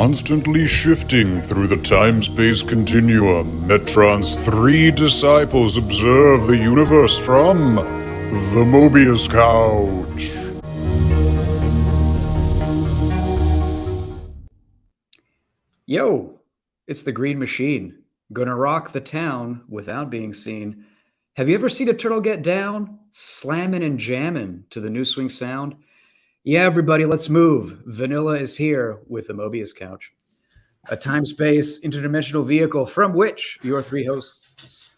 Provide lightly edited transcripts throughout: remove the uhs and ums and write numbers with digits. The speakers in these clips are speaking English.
constantly shifting through the time-space continuum, Metron's three disciples observe the universe from the Mobius Couch. Yo, it's the Green Machine. Gonna rock the town without being seen. Have you ever seen a turtle get down? Slamming and jamming to the new swing sound? Yeah, everybody, let's move. Vanilla is here with the Mobius Couch. A time-space interdimensional vehicle from which your three hosts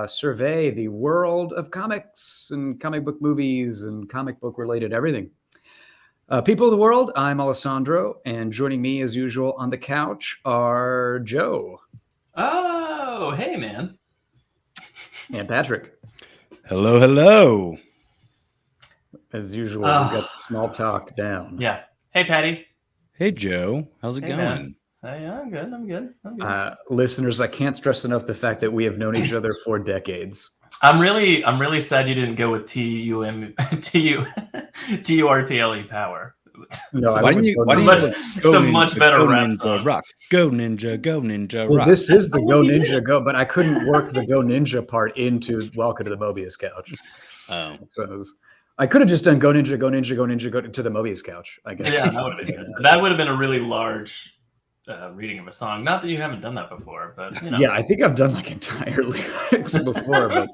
survey the world of comics and comic book movies and comic book related everything. People of the world, I'm Alessandro, and joining me as usual on the couch are Joe. Oh, hey, man. And Patrick. Hello, hello. As usual, we've got small talk down. Yeah. Hey, Patty. Hey, Joe. How's it going? Man. Hey, I'm good. Listeners, I can't stress enough the fact that we have known each other for decades. I'm really sad you didn't go with Turtle power. No, why didn't you? It's a much better rap song. Rock. Go Ninja, go Ninja, well, rock. this is the Go Ninja Go, but I couldn't work the Go Ninja part into Welcome to the Mobius Couch. Oh, So I could have just done Go Ninja, Go Ninja, Go Ninja, Go to the Mobius Couch, I guess. Yeah, that would have been good. That would have been a really large reading of a song. Not that you haven't done that before, but you know. Yeah, I think I've done like entire lyrics before, but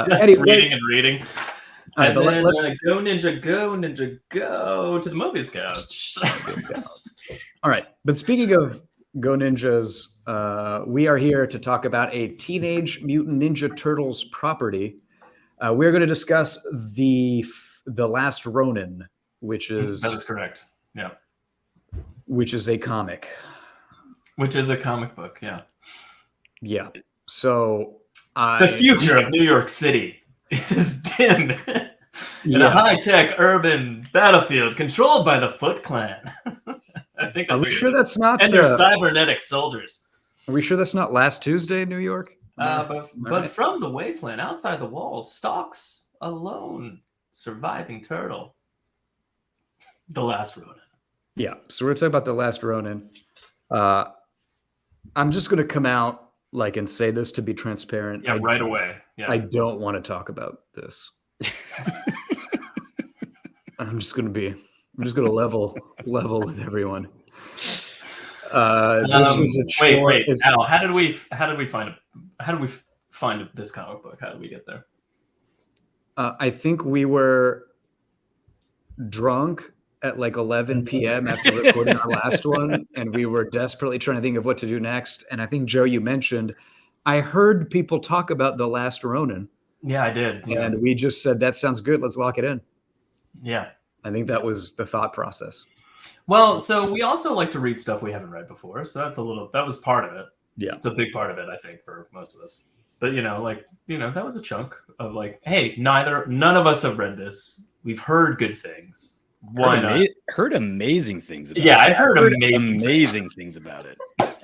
just anyway. reading. Right, and then let's go Ninja, go to the Mobius Couch. All right, but speaking of Go Ninjas, we are here to talk about a Teenage Mutant Ninja Turtles property. We're going to discuss the Last Ronin, which is that is correct. Yeah, which is a comic. Which is a comic book. Yeah. Yeah. So the future of New York City is dim in a high-tech urban battlefield controlled by the Foot Clan. I think that's Are we sure that's not and their cybernetic soldiers. Are we sure that's not Last Tuesday in New York? But right. From the wasteland outside the walls stalks a lone surviving turtle. The Last Ronin. Yeah. So we're talking about the Last Ronin. I'm just going to come out and say this to be transparent. Yeah, right away. Yeah. I don't want to talk about this. I'm just going to level with everyone. This was a chore. Wait, Al, how did we find this comic book? How did we get there? I think we were drunk at 11 p.m. after recording our last one, and we were desperately trying to think of what to do next. And I think, Joe, you mentioned, I heard people talk about the Last Ronin. Yeah, I did. Yeah. And we just said, that sounds good. Let's lock it in. Yeah. I think that was the thought process. Well, so we also like to read stuff we haven't read before. So that was part of it. Yeah. It's a big part of it, I think, for most of us. But, that was a chunk of hey, none of us have read this. We've heard good things. Why not? Heard amazing things about it. Yeah, I heard amazing things about it.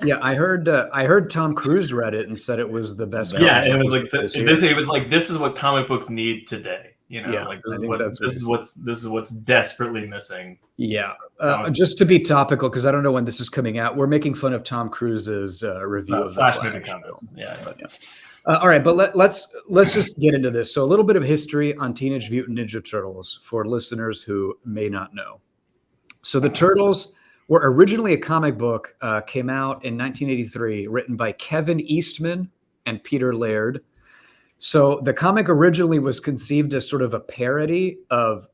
Yeah, I heard Tom Cruise read it and said it was the best. Yeah, it was this is what comic books need today. This is what's desperately missing. Yeah, just to be topical, because I don't know when this is coming out. We're making fun of Tom Cruise's review of Flash movie comments. Yeah. All right, but let's just get into this. So a little bit of history on Teenage Mutant Ninja Turtles for listeners who may not know. So the Turtles were originally a comic book, came out in 1983, written by Kevin Eastman and Peter Laird. So the comic originally was conceived as sort of a parody of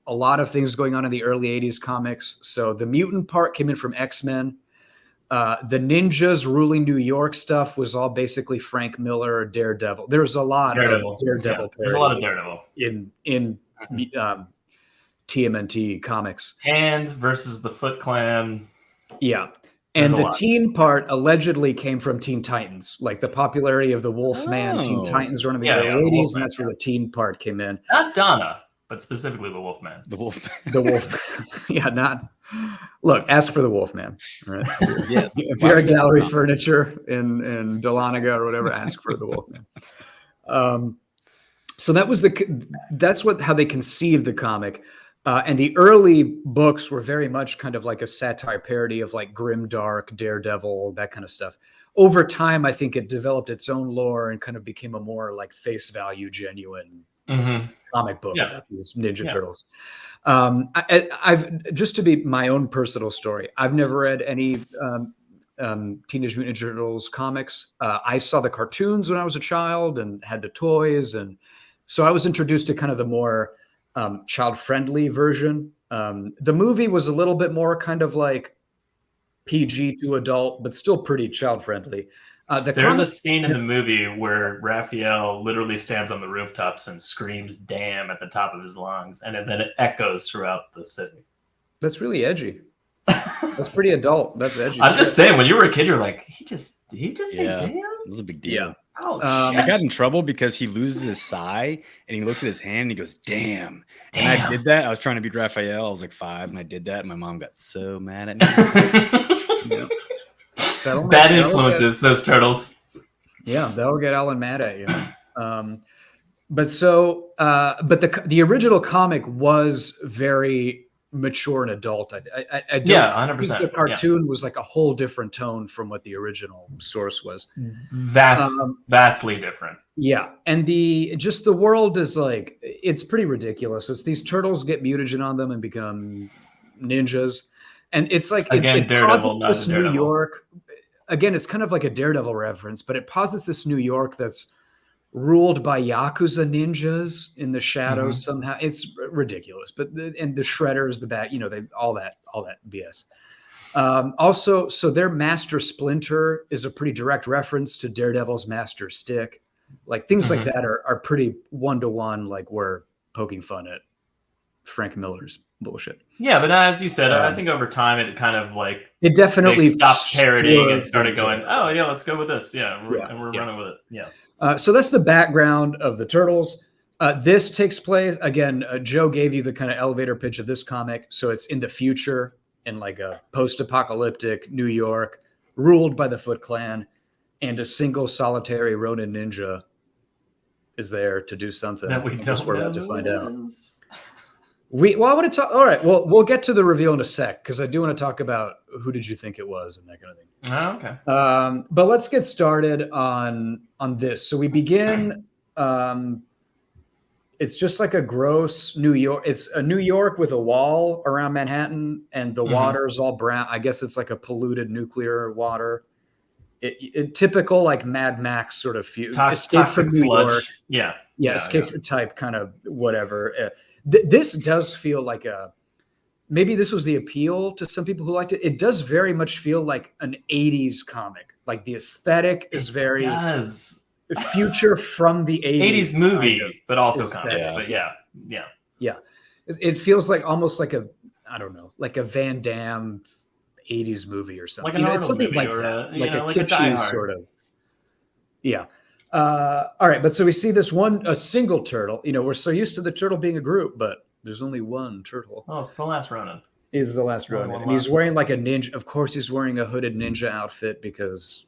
a lot of things going on in the early 80s comics. So the mutant part came in from X-Men. The ninjas ruling New York stuff was all basically Frank Miller or Daredevil. There's a lot of Daredevil. There's a lot of Daredevil in TMNT comics. Hand versus the Foot Clan. Yeah. And the teen part allegedly came from Teen Titans, the popularity of the Wolfman. Teen Titans were in the early 80s, and that's where the teen part came in. Not Donna, but specifically the Wolfman. The Wolfman. The Wolfman. Yeah, not. Look, ask for the Wolfman. Right? Yeah. If you're at Gallery Furniture in Dahlonega or whatever, ask for the Wolfman. So that was how they conceived the comic. And the early books were very much kind of like a satire parody of like grimdark, Daredevil, that kind of stuff. Over time, I think it developed its own lore and kind of became a more like face value, genuine comic book about these Ninja Turtles. I've just to be my own personal story. I've never read any Teenage Mutant Ninja Turtles comics. I saw the cartoons when I was a child and had the toys, and so I was introduced to kind of the more child-friendly version. The movie was a little bit more kind of like PG to adult, but still pretty child-friendly. There's a scene in the movie where Raphael literally stands on the rooftops and screams "damn" at the top of his lungs, and then it echoes throughout the city. That's really edgy. That's pretty adult. That's edgy. I'm just saying, when you were a kid, you're like, did he just say damn? It was a big deal. Yeah. Oh, I got in trouble because he loses his sigh and he looks at his hand and he goes, damn. And I did that. I was trying to beat Raphael. I was like 5 and I did that. And my mom got so mad at me. Bad influences, those turtles. Yeah, that'll get Alan mad at you. But the original comic was very mature and adult. I don't 100%. think the cartoon was like a whole different tone from what the original source was. Vastly different. Yeah, and the world is like, it's pretty ridiculous. So it's these turtles get mutagen on them and become ninjas, and it's like again, Daredevil, not this Daredevil. New York. Again, it's kind of like a Daredevil reference, but it posits this New York that's ruled by Yakuza ninjas in the shadows somehow. It's ridiculous, and the Shredders, the bat, they all that BS. Also, so their Master Splinter is a pretty direct reference to Daredevil's Master Stick. Like things like that are pretty one-to-one, like we're poking fun at Frank Miller's bullshit. Yeah, but as you said, I think over time it kind of like it definitely stopped parodying and started going, oh yeah, let's go with this. Yeah, we're running with it. Yeah. So that's the background of the Turtles. This takes place again. Joe gave you the kind of elevator pitch of this comic. So it's in the future in like a post-apocalyptic New York, ruled by the Foot Clan, and a single solitary Ronin ninja is there to do something that we're about to find out. I want to talk. All right, well, we'll get to the reveal in a sec because I do want to talk about who did you think it was and that kind of thing. Oh, okay. But let's get started on this. So we begin. It's just like a gross New York. It's a New York with a wall around Manhattan, and the water's all brown. I guess it's like a polluted nuclear water. It typical like Mad Max sort of escape from New York. Yeah, escape from type kind of whatever. This does feel like maybe this was the appeal to some people who liked it. It does very much feel like an 80s comic. Like the aesthetic is very future from the 80s movie, kind of but also comic. But yeah. It feels like almost like a Van Damme 80s movie or something. Like it's something like that, like a kitschy sort of. Yeah. All right, but so we see a single turtle. We're so used to the turtle being a group, but there's only one turtle. Oh, it's the Last Ronin. It's the Last Ronin, and he's wearing like a ninja. Of course, he's wearing a hooded ninja outfit because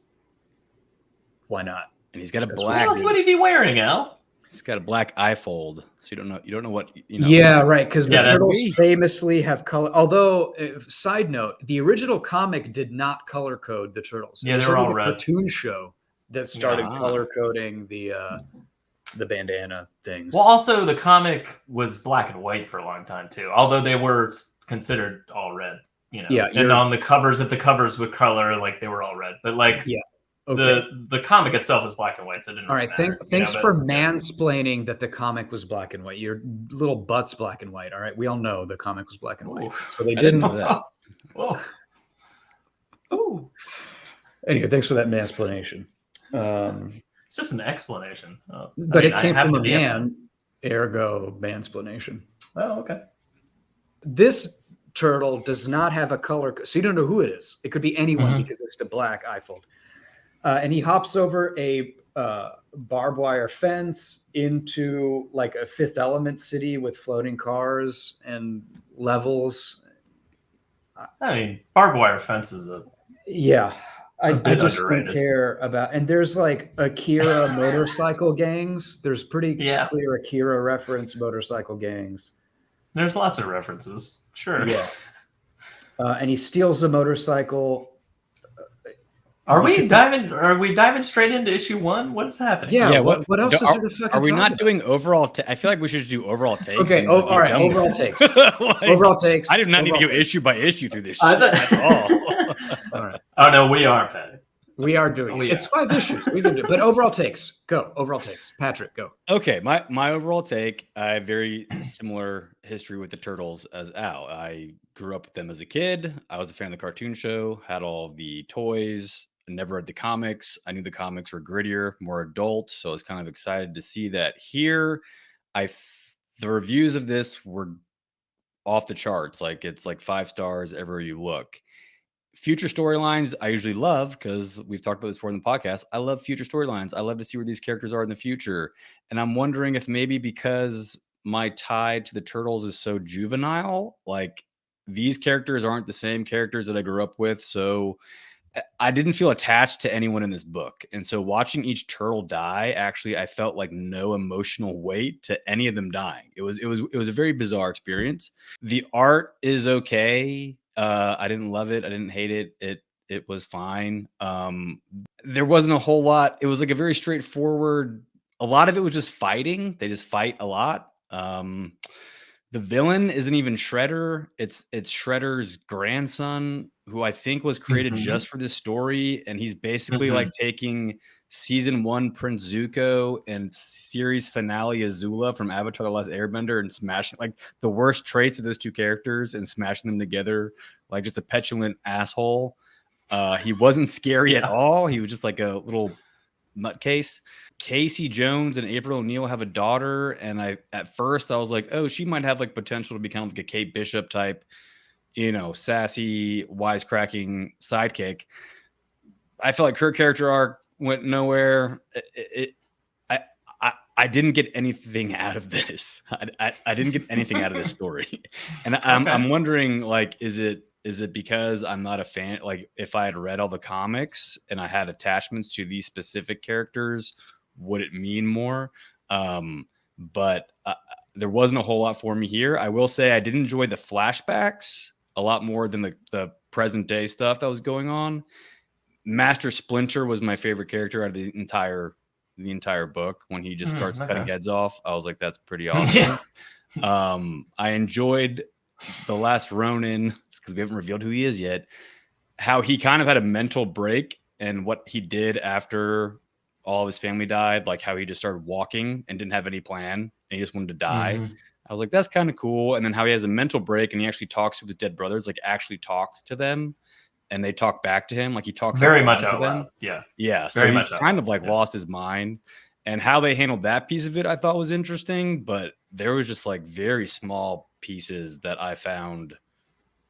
why not? And he's got a black. What else would he be wearing, Al? He's got a black eye fold, so you don't know what Yeah, right. Because the turtles famously have color. Although, side note, the original comic did not color code the turtles. Yeah, they were all red. Cartoon show that started color coding the bandana things. Well, also the comic was black and white for a long time too, although they were considered all red. Yeah, and on the covers, if the covers would color, like they were all red, but like the comic itself is black and white, so it didn't. All right, thanks for mansplaining that the comic was black and white. Your little butt's black and white. All right, we all know the comic was black and white, so they didn't know that. Whoa. Ooh. Anyway, thanks for that mansplaination. It's just an explanation. But it came from a man, ergo mansplaination. Oh, okay. This turtle does not have a color, so you don't know who it is. It could be anyone because it's a black eye fold. And he hops over a barbed wire fence into like a Fifth Element city with floating cars and levels. I mean, barbed wire fence is I just don't care about. And there's like Akira motorcycle gangs. There's pretty clear Akira reference motorcycle gangs. There's lots of references. Sure. Yeah. And he steals a motorcycle. Are we diving straight into issue 1? What's happening? Yeah. What else is there to fucking Are we not about? doing overall? I feel like we should do overall takes. Okay. All right. Overall takes. Overall takes. I did not need to go issue by issue through this shit at all. All right. Oh no, we are, Patty. We are doing it. It's 5 issues. We can do it. But overall takes. Go. Overall takes. Patrick, go. Okay. My overall take, I have very similar history with the Turtles as Al. I grew up with them as a kid. I was a fan of the cartoon show, had all the toys, never read the comics. I knew the comics were grittier, more adult. So I was kind of excited to see that here. The reviews of this were off the charts. Like it's like 5 stars everywhere you look. Future storylines I usually love because we've talked about this before in the podcast. I love future storylines. I love to see where these characters are in the future. And I'm wondering if maybe because my tie to the Turtles is so juvenile, like these characters aren't the same characters that I grew up with. So I didn't feel attached to anyone in this book. And so watching each turtle die, actually, I felt like no emotional weight to any of them dying. It was a very bizarre experience. The art is okay. I didn't love it. I didn't hate it. It was fine. There wasn't a whole lot. It was like a very straightforward. A lot of it was just fighting. They just fight a lot. The villain isn't even Shredder. It's Shredder's grandson, who I think was created just for this story. And he's basically like taking season 1 Prince Zuko and series finale Azula from Avatar: The Last Airbender and smashing like the worst traits of those two characters and smashing them together like just a petulant asshole. He wasn't scary at all. He was just like a little nutcase. Casey Jones and April O'Neil have a daughter, and at first I was like, oh, she might have like potential to become like a Kate Bishop type, sassy, wisecracking sidekick. I felt like her character arc went nowhere. I didn't get anything out of this. I didn't get anything out of this story, and I'm wondering, like, is it because I'm not a fan? Like, if I had read all the comics and I had attachments to these specific characters, would it mean more? But there wasn't a whole lot for me here. I will say I did enjoy the flashbacks a lot more than the present day stuff that was going on. Master Splinter was my favorite character out of the entire book. When he just starts cutting heads off, I was like, that's pretty awesome. I enjoyed the Last Ronin because we haven't revealed who he is yet. How he kind of had a mental break and what he did after all of his family died, like how he just started walking and didn't have any plan and he just wanted to die. I was like, that's kind of cool. And then how he has a mental break and he actually talks to his dead brothers, like actually talks to them and they talk back to him. Like he talks very much out loud. Yeah. Yeah. So he's kind of like lost his mind, and how they handled that piece of it, I thought was interesting, but there was just like very small pieces that I found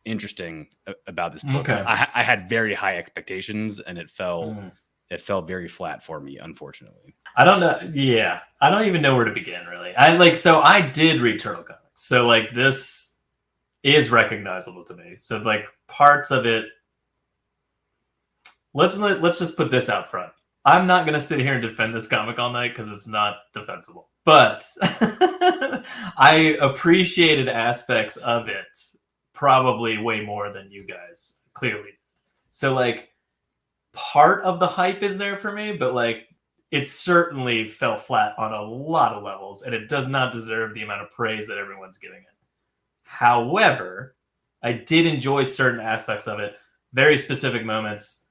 interesting about this book. I had very high expectations and it fell very flat for me, unfortunately. I don't know. Yeah. I don't even know where to begin, really. So I did read Turtle comics. So like this is recognizable to me. So like parts of it, let's just put this out front. I'm not going to sit here and defend this comic all night because it's not defensible. But I appreciated aspects of it probably way more than you guys clearly. So like part of the hype is there for me, but like it certainly fell flat on a lot of levels, and it does not deserve the amount of praise that everyone's giving it. However, I did enjoy certain aspects of it, very specific moments.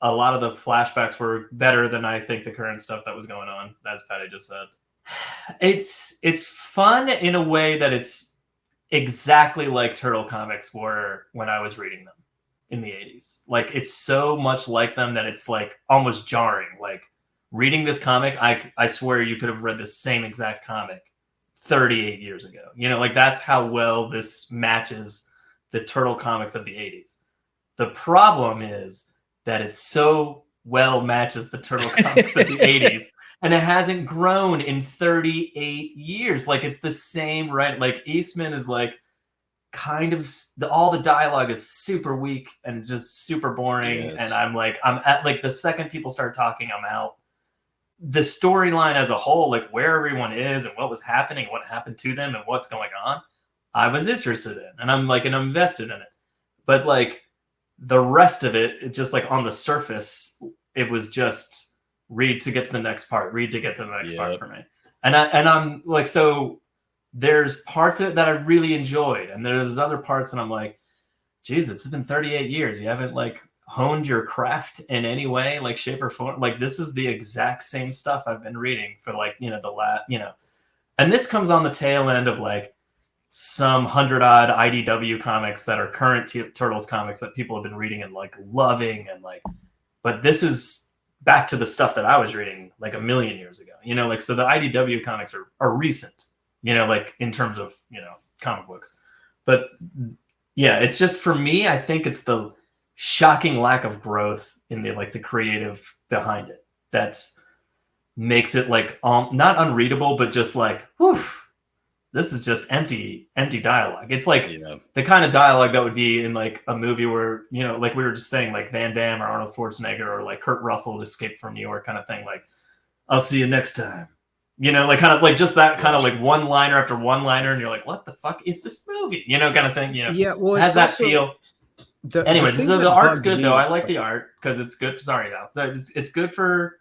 A lot of the flashbacks were better than I think the current stuff that was going on, as Patty just said. It's fun in a way that it's exactly like Turtle comics were when I was reading them in the 80s. Like it's so much like them that it's like almost jarring. Like reading this comic, I swear you could have read the same exact comic 38 years ago. Like that's how well this matches the Turtle comics of the 80s. The problem is that it so well matches the Turtle comics of the 80s, and it hasn't grown in 38 years. Like it's the same, right? Like Eastman is like kind of all the dialogue is super weak and just super boring. Yes. And I'm at like the second people start talking, I'm out. the storyline as a whole, like where everyone is and what was happening, what happened to them and what's going on, I was interested in, and I'm invested in it. But like the rest of it, just like on the surface, it was just read to get to the next part, read to get to the next part for me. And I'm like, so there's parts of it that I really enjoyed, and there's other parts that I'm like, Jesus, it's been 38 years. You haven't like honed your craft in any way, like shape or form. Like this is the exact same stuff I've been reading for like, the last, and this comes on the tail end of like some 100-odd IDW comics that are current Turtles comics that people have been reading and like loving, and like, but this is back to the stuff that I was reading like a million years ago, like, so the IDW comics are recent, like in terms of, comic books. But yeah, it's just, for me, I think it's the shocking lack of growth in the like the creative behind it that's makes it like not unreadable, but just like, whew, this is just empty dialogue. It's like the kind of dialogue that would be in like a movie where, like we were just saying, like Van Damme or Arnold Schwarzenegger or like Kurt Russell escaped from New York kind of thing. Like, I'll see you next time. Like kind of like just that kind of like one liner after one liner, and you're like, what the fuck is this movie? Kind of thing. Yeah, well, it has that feel. Anyway, so the art's good though. I like the art because it's good. Sorry, now it's good for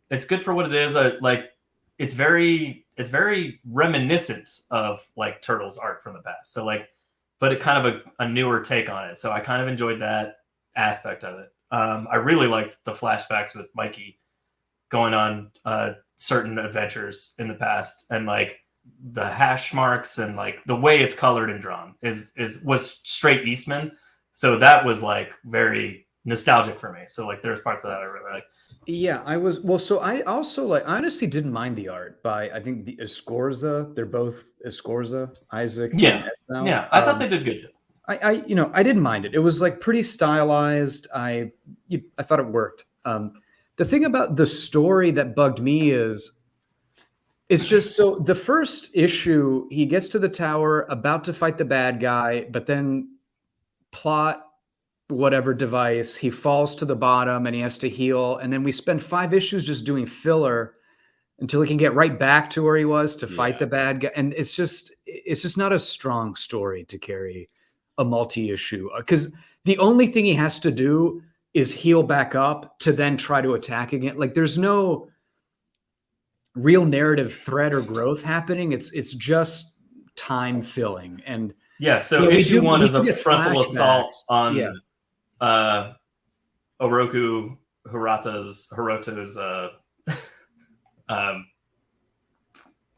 what it is. Like it's very reminiscent of like Turtles art from the past. So like, but it kind of a newer take on it. So I kind of enjoyed that aspect of it. I really liked the flashbacks with Mikey going on certain adventures in the past, and like the hash marks and like the way it's colored and drawn was straight Eastman. So that was like very nostalgic for me. So like there's parts of that I really like. Yeah, I was so I also like, I honestly didn't mind the art by, I think, the Escorza. They're both Escorza, Isaac. Yeah, and Esau. Yeah. I thought they did good. I didn't mind it. It was like pretty stylized. I thought it worked. The thing about the story that bugged me is, it's just, so the first issue, he gets to the tower about to fight the bad guy, but then plot whatever device, he falls to the bottom and he has to heal, and then we spend 5 issues just doing filler until he can get right back to where he was to fight the bad guy. And it's just not a strong story to carry a multi-issue, because the only thing he has to do is heal back up to then try to attack again. Like there's no real narrative thread or growth happening. It's just time filling. And yeah, so issue 1 is a frontal assault on Oroku Hiroto's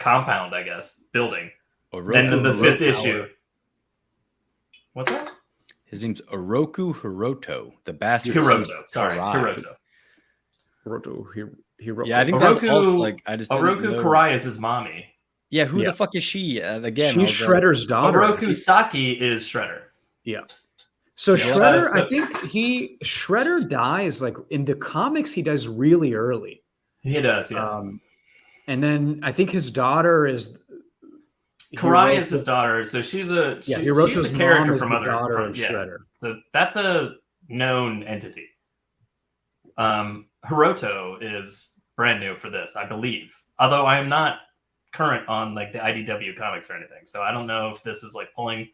compound, I guess, building. And then the 5th issue. What's that? His name's Oroku Hiroto, the bastard. Hiroto, sorry, Hiroto. Hiroto. Yeah, I think that's also like, I just Oroku Karai is his mommy. Yeah, who the fuck is she? Again, she's Shredder's daughter. Oroku Saki is Shredder. Yeah. So Shredder, I think Shredder dies like in the comics. He dies really early. He does, yeah. And then I think his daughter is Karai is his daughter, so she's a character from other Shredder. So that's a known entity. Hiroto is brand new for this, I believe. Although I am not current on like the IDW comics or anything, so I don't know if this is like pulling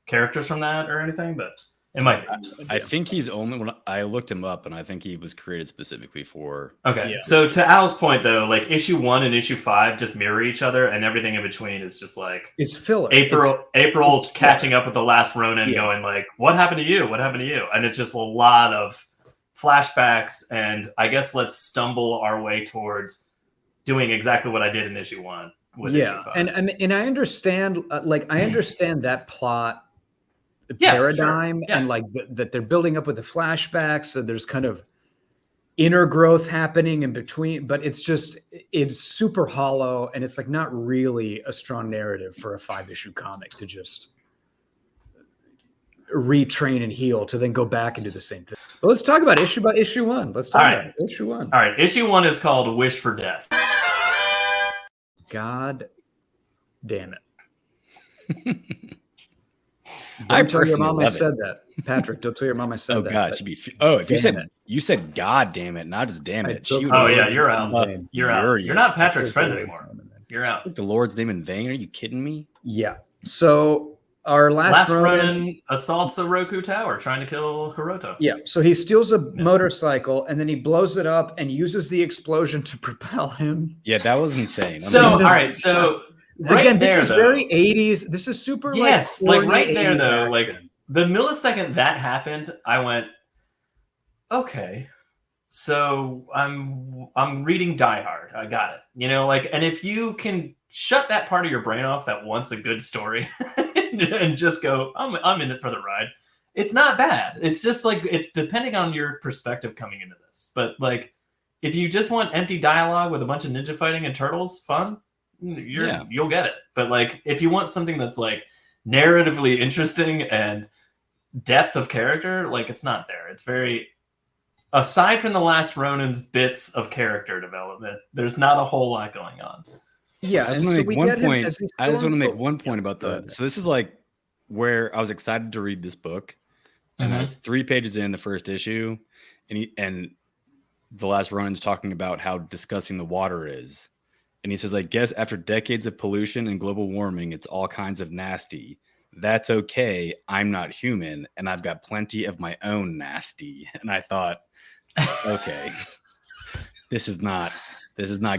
characters from that or anything, but it might be. I think he's only, when I looked him up, and I think he was created specifically for. Okay, so to Al's point though, like issue 1 and issue 5 just mirror each other, and everything in between is just like it's filler. April's catching up with the Last Ronin, going like, "What happened to you? What happened to you?" And it's just a lot of flashbacks, and I guess let's stumble our way towards doing exactly what I did in issue 1 with issue 5. And I understand, I understand that plot paradigm, and like that they're building up with the flashbacks, so there's kind of inner growth happening in between, but it's super hollow, and it's like not really a strong narrative for a 5-issue comic to just retrain and heal to then go back and do the same thing. But let's talk about issue 1. Let's talk about issue 1. All right, issue 1 is called Wish for Death. God damn it. Don't tell your mom I said that. Patrick, don't tell your mom I said that. Oh God, she'd be. If you said God damn it, not just damn it. You're out. You're out. You're not Patrick's friend anymore. You're out. Took the Lord's name in vain? Are you kidding me? Yeah. So our last Ronin assaults a Roku tower trying to kill Hiroto. Yeah. So he steals a motorcycle and then he blows it up and uses the explosion to propel him. Yeah, that was insane. All right. So again, this is very 80s. This is super. Yes, like right there though, action. Like the millisecond that happened, I went, okay. So I'm reading Die Hard. I got it. You know, like, and if you can shut that part of your brain off that wants a good story and just go, I'm in it for the ride. It's not bad. It's just like, it's depending on your perspective coming into this. But like, if you just want empty dialogue with a bunch of ninja fighting and turtles, fun, you'll get it. But like, if you want something that's like narratively interesting and depth of character, like it's not there. It's very, aside from the Last Ronin's bits of character development, there's not a whole lot going on. Yeah, I just want to make one point. I just want to make one point about that. So this is like where I was excited to read this book, and it's 3 pages in the first issue, and the Last Ronin's talking about how disgusting the water is, and he says, "I guess after decades of pollution and global warming, it's all kinds of nasty. That's okay. I'm not human, and I've got plenty of my own nasty." And I thought, okay, this is not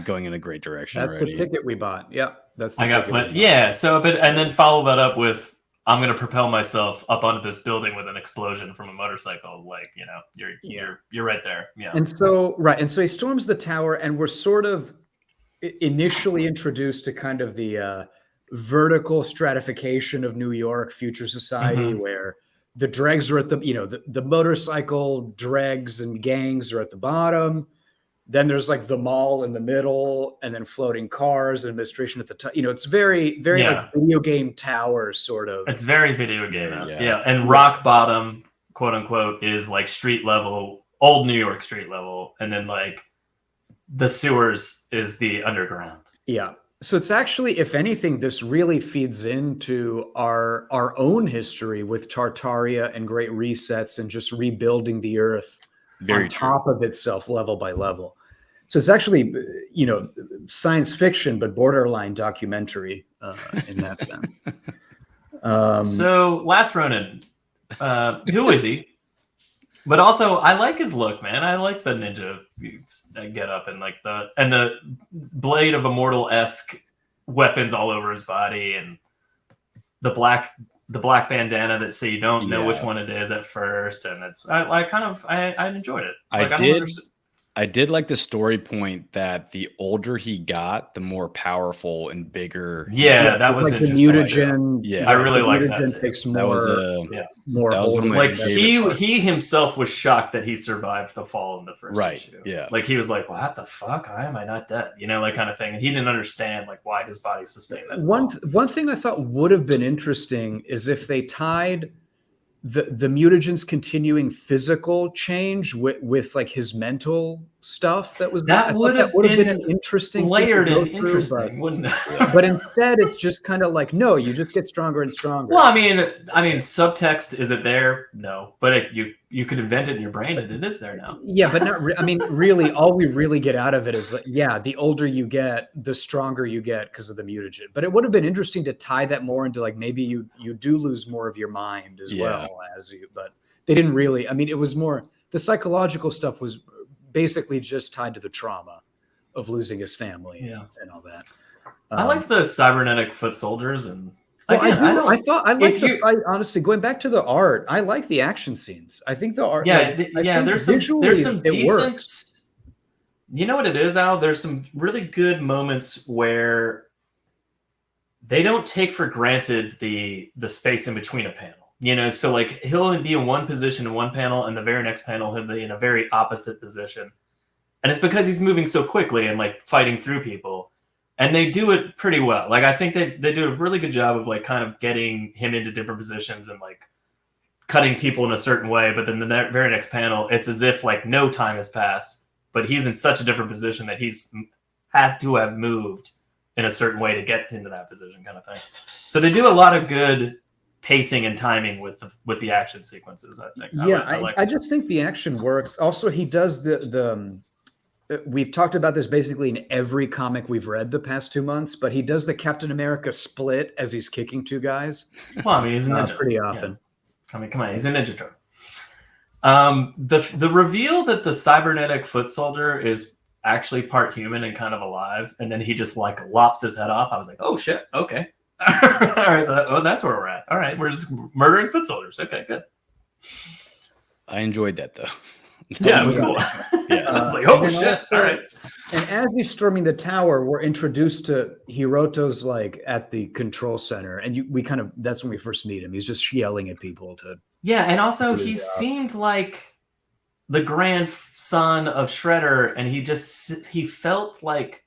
going in a great direction. That's already. The ticket we bought. Yeah, that's. The I got plenty. Yeah. So, and then follow that up with, I'm going to propel myself up onto this building with an explosion from a motorcycle. Like, you know, you're right there. Yeah. And so he storms the tower, and we're sort of initially introduced to kind of the vertical stratification of New York future society, where the dregs are at the motorcycle dregs and gangs are at the bottom. Then there's like the mall in the middle, and then floating cars and administration at the top. You know, it's very, very like video game tower sort of. It's very video game. Yeah. And rock bottom, quote unquote, is like street level, old New York street level. And then like the sewers is the underground. Yeah. So it's actually, if anything, this really feeds into our own history with Tartaria and Great Resets and just rebuilding the earth on top of itself level by level. So it's actually, you know, science fiction, but borderline documentary in that sense. So Last Ronin, who is he? But also, I like his look, man. I like the ninja get up and like the blade of Immortal-esque weapons all over his body, and the black bandana that say you don't know which one it is at first, and it's I enjoyed it. I did like the story point that the older he got, the more powerful and bigger. Yeah, that was like interesting. The mutagen, I really like that. Takes more. More. That was one of my like he himself was shocked that he survived the fall in the first issue. Yeah, like he was like, "What the fuck? Why am I not dead?" You know, like kind of thing. And he didn't understand like why his body sustained that. One thing I thought would have been interesting is if they tied the mutagen's continuing physical change with like his mental stuff that would have been an interesting layered and interesting, wouldn't it? But instead it's just kind of like, no, you just get stronger and stronger. Well, I mean subtext, is it there? No, but you could invent it in your brain and it is there now. Yeah, but not I mean, really all we really get out of it is like, the older you get, the stronger you get because of the mutagen. But it would have been interesting to tie that more into like, maybe you do lose more of your mind as well as you, but they didn't really. I mean, it was more, the psychological stuff was basically just tied to the trauma of losing his family and all that. I like the cybernetic foot soldiers, and honestly, going back to the art, I like the action scenes. I think the art. There's some decent. Works. You know what it is, Al? There's some really good moments where they don't take for granted the space in between a panel. You know, so like he'll be in one position in one panel, and the very next panel he'll be in a very opposite position. And it's because he's moving so quickly and like fighting through people. And they do it pretty well. Like I think they do a really good job of like kind of getting him into different positions and like cutting people in a certain way. But then the very next panel, it's as if like no time has passed, but he's in such a different position that he's had to have moved in a certain way to get into that position, kind of thing. So they do a lot of good pacing and timing with the action sequences. I think. I just think the action works. Also, he does the we've talked about this basically in every comic we've read the past 2 months, but he does the Captain America split as he's kicking two guys. Well, I mean, he's a ninja pretty often. Yeah. I mean, come on, he's a Ninja Turtle. The reveal that the cybernetic foot soldier is actually part human and kind of alive, and then he just like lops his head off. I was like, oh shit, okay. All right, that's where we're at. All right, we're just murdering foot soldiers. Okay, good. I enjoyed that though. Yeah, it was cool. Yeah, I was like, oh shit! All right. And as he's storming the tower, we're introduced to Hiroto's like at the control center, and we kind of that's when we first meet him. He's just yelling at people to. Yeah, and also he seemed like the grandson of Shredder, and he felt like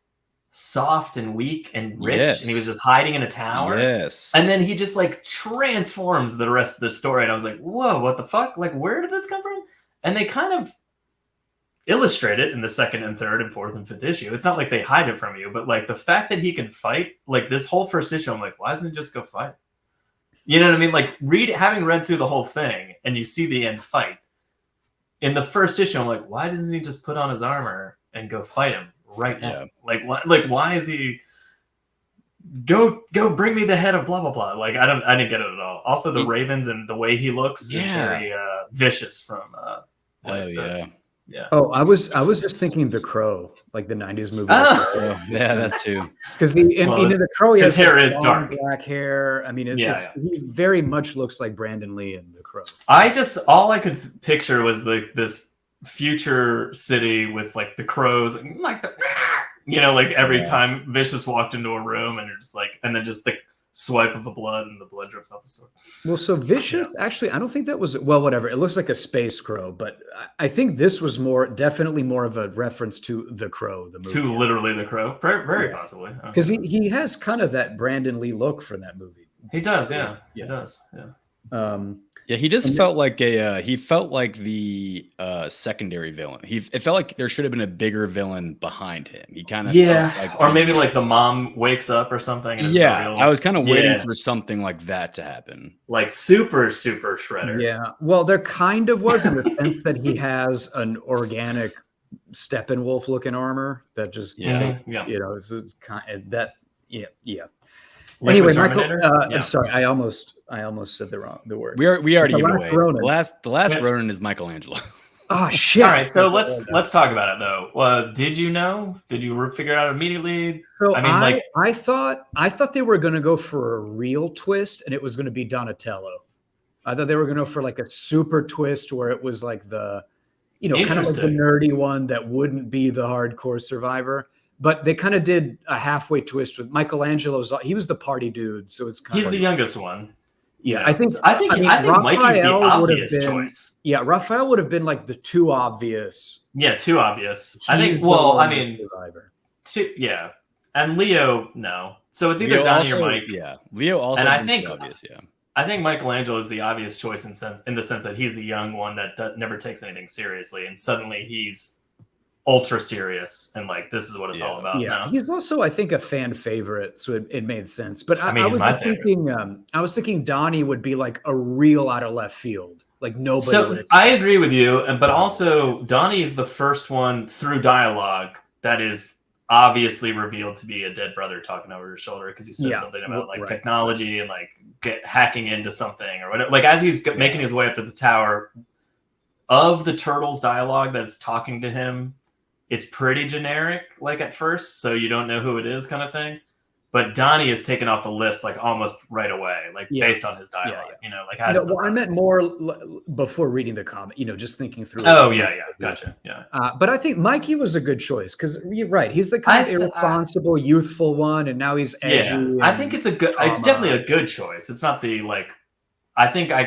soft and weak and rich, and he was just hiding in a tower. Yes. And then he just like transforms the rest of the story, and I was like, whoa, what the fuck? Like, where did this come from? And they kind of illustrate it in the second and third and fourth and fifth issue. It's not like they hide it from you, but like the fact that he can fight, like this whole first issue, I'm like, why doesn't he just go fight? You know what I mean? Like having read through the whole thing and you see the end fight. In the first issue, I'm like, why doesn't he just put on his armor and go fight him right now? Like why is he go bring me the head of blah blah blah? Like I didn't get it at all. Also the ravens and the way he looks is very vicious from yeah. Oh, I was just thinking The Crow, like the '90s movie. Oh, yeah, that too. Because The Crow, his hair is dark, black hair. I mean, he very much looks like Brandon Lee in The Crow. All I could picture was this future city with like the crows, and like like every time Vicious walked into a room, and it's like, and then just the swipe of the blood, and the blood drips off the sword. Well, so Vicious, actually, I don't think that was, well, whatever. It looks like a space crow, but I think this was definitely more of a reference to The Crow, the movie. To literally The Crow? Very possibly. Because he has kind of that Brandon Lee look for that movie. He does, yeah. He does, yeah. He just felt like the secondary villain. It felt like there should have been a bigger villain behind him. He kind of felt like, or maybe like the mom wakes up or something. And I was kind of waiting for something like that to happen, like super Shredder. Yeah, well, there kind of was in the sense that he has an organic Steppenwolf looking armor that just it's kind of that. Anyway, Michael, I'm sorry, I almost said the word. We already gave it away. The last Ronin is Michelangelo. Oh shit! All right, so let's talk about it though. Did you know? Did you figure it out immediately? So I thought they were going to go for a real twist, and it was going to be Donatello. I thought they were going to go for like a super twist where it was like the, kind of like the nerdy one that wouldn't be the hardcore survivor. But they kind of did a halfway twist with Michelangelo's. He was the party dude, so it's kind of. He's the youngest one. Yeah, I think Mikey's the obvious choice. Yeah, Raphael would have been like the too obvious. Yeah, too obvious. I think. Well, I mean, and Leo, no. So it's either Donnie or Mike. Yeah, Leo also. And I think obvious. Yeah, I think Michelangelo is the obvious choice in the sense that he's the young one that never takes anything seriously, and suddenly he's ultra serious and like this is what it's all about. Yeah, he's also, I think, a fan favorite, so it made sense. But I was thinking Donnie would be like a real out of left field, like nobody. So I agree with you, but also Donnie is the first one through dialogue that is obviously revealed to be a dead brother talking over his shoulder because he says something about like technology and like hacking into something or whatever. Like as he's making his way up to the tower, of the Turtles dialogue that's talking to him, it's pretty generic, like at first, so you don't know who it is, kind of thing. But Donnie is taken off the list like almost right away, like based on his dialogue. I meant more before reading the comic. Just thinking through. Oh gotcha. Yeah. But I think Mikey was a good choice because you're right. He's the kind of irresponsible, youthful one, and now he's edgy. Yeah, I think it's it's definitely a good choice. It's not the like. I think I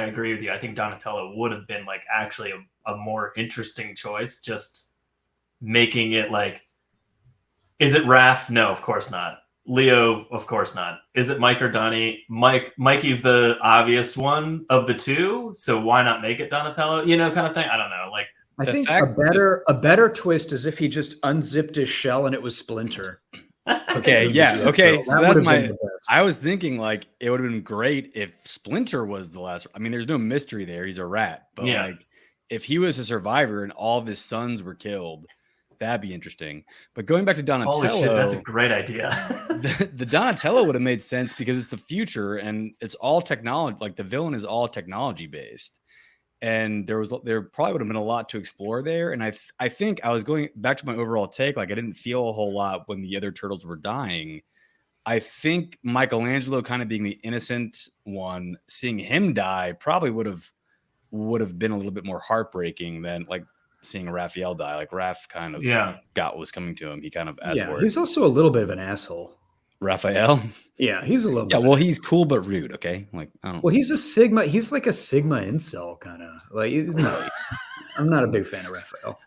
agree with you. I think Donatello would have been like actually a more interesting choice. Just making it like, is it Raph? No, of course not. Leo, of course not. Is it Mike or Donnie? Mikey's the obvious one of the two, so why not make it Donatello? Kind of thing. I don't know. Like, I think a better twist is if he just unzipped his shell and it was Splinter. Okay, yeah, okay. So that's my. I was thinking like it would have been great if Splinter was the last. I mean, there's no mystery there. He's a rat, but like if he was a survivor and all of his sons were killed, that'd be interesting. But going back to Donatello, holy shit, that's a great idea. the Donatello would have made sense because it's the future and it's all technology. Like the villain is all technology based. And there probably would have been a lot to explore there. And I think I was going back to my overall take. Like I didn't feel a whole lot when the other turtles were dying. I think Michelangelo kind of being the innocent one, seeing him die probably would have been a little bit more heartbreaking than like seeing Raphael die. Like Raph kind of got what was coming to him. He kind of asked for it. He's also a little bit of an asshole. Raphael? Yeah, he's a little bit. Yeah, well, he's cool but rude, okay? Like, I don't. Well, he's a Sigma. He's like a Sigma incel kind of. Like, no, I'm not a big fan of Raphael.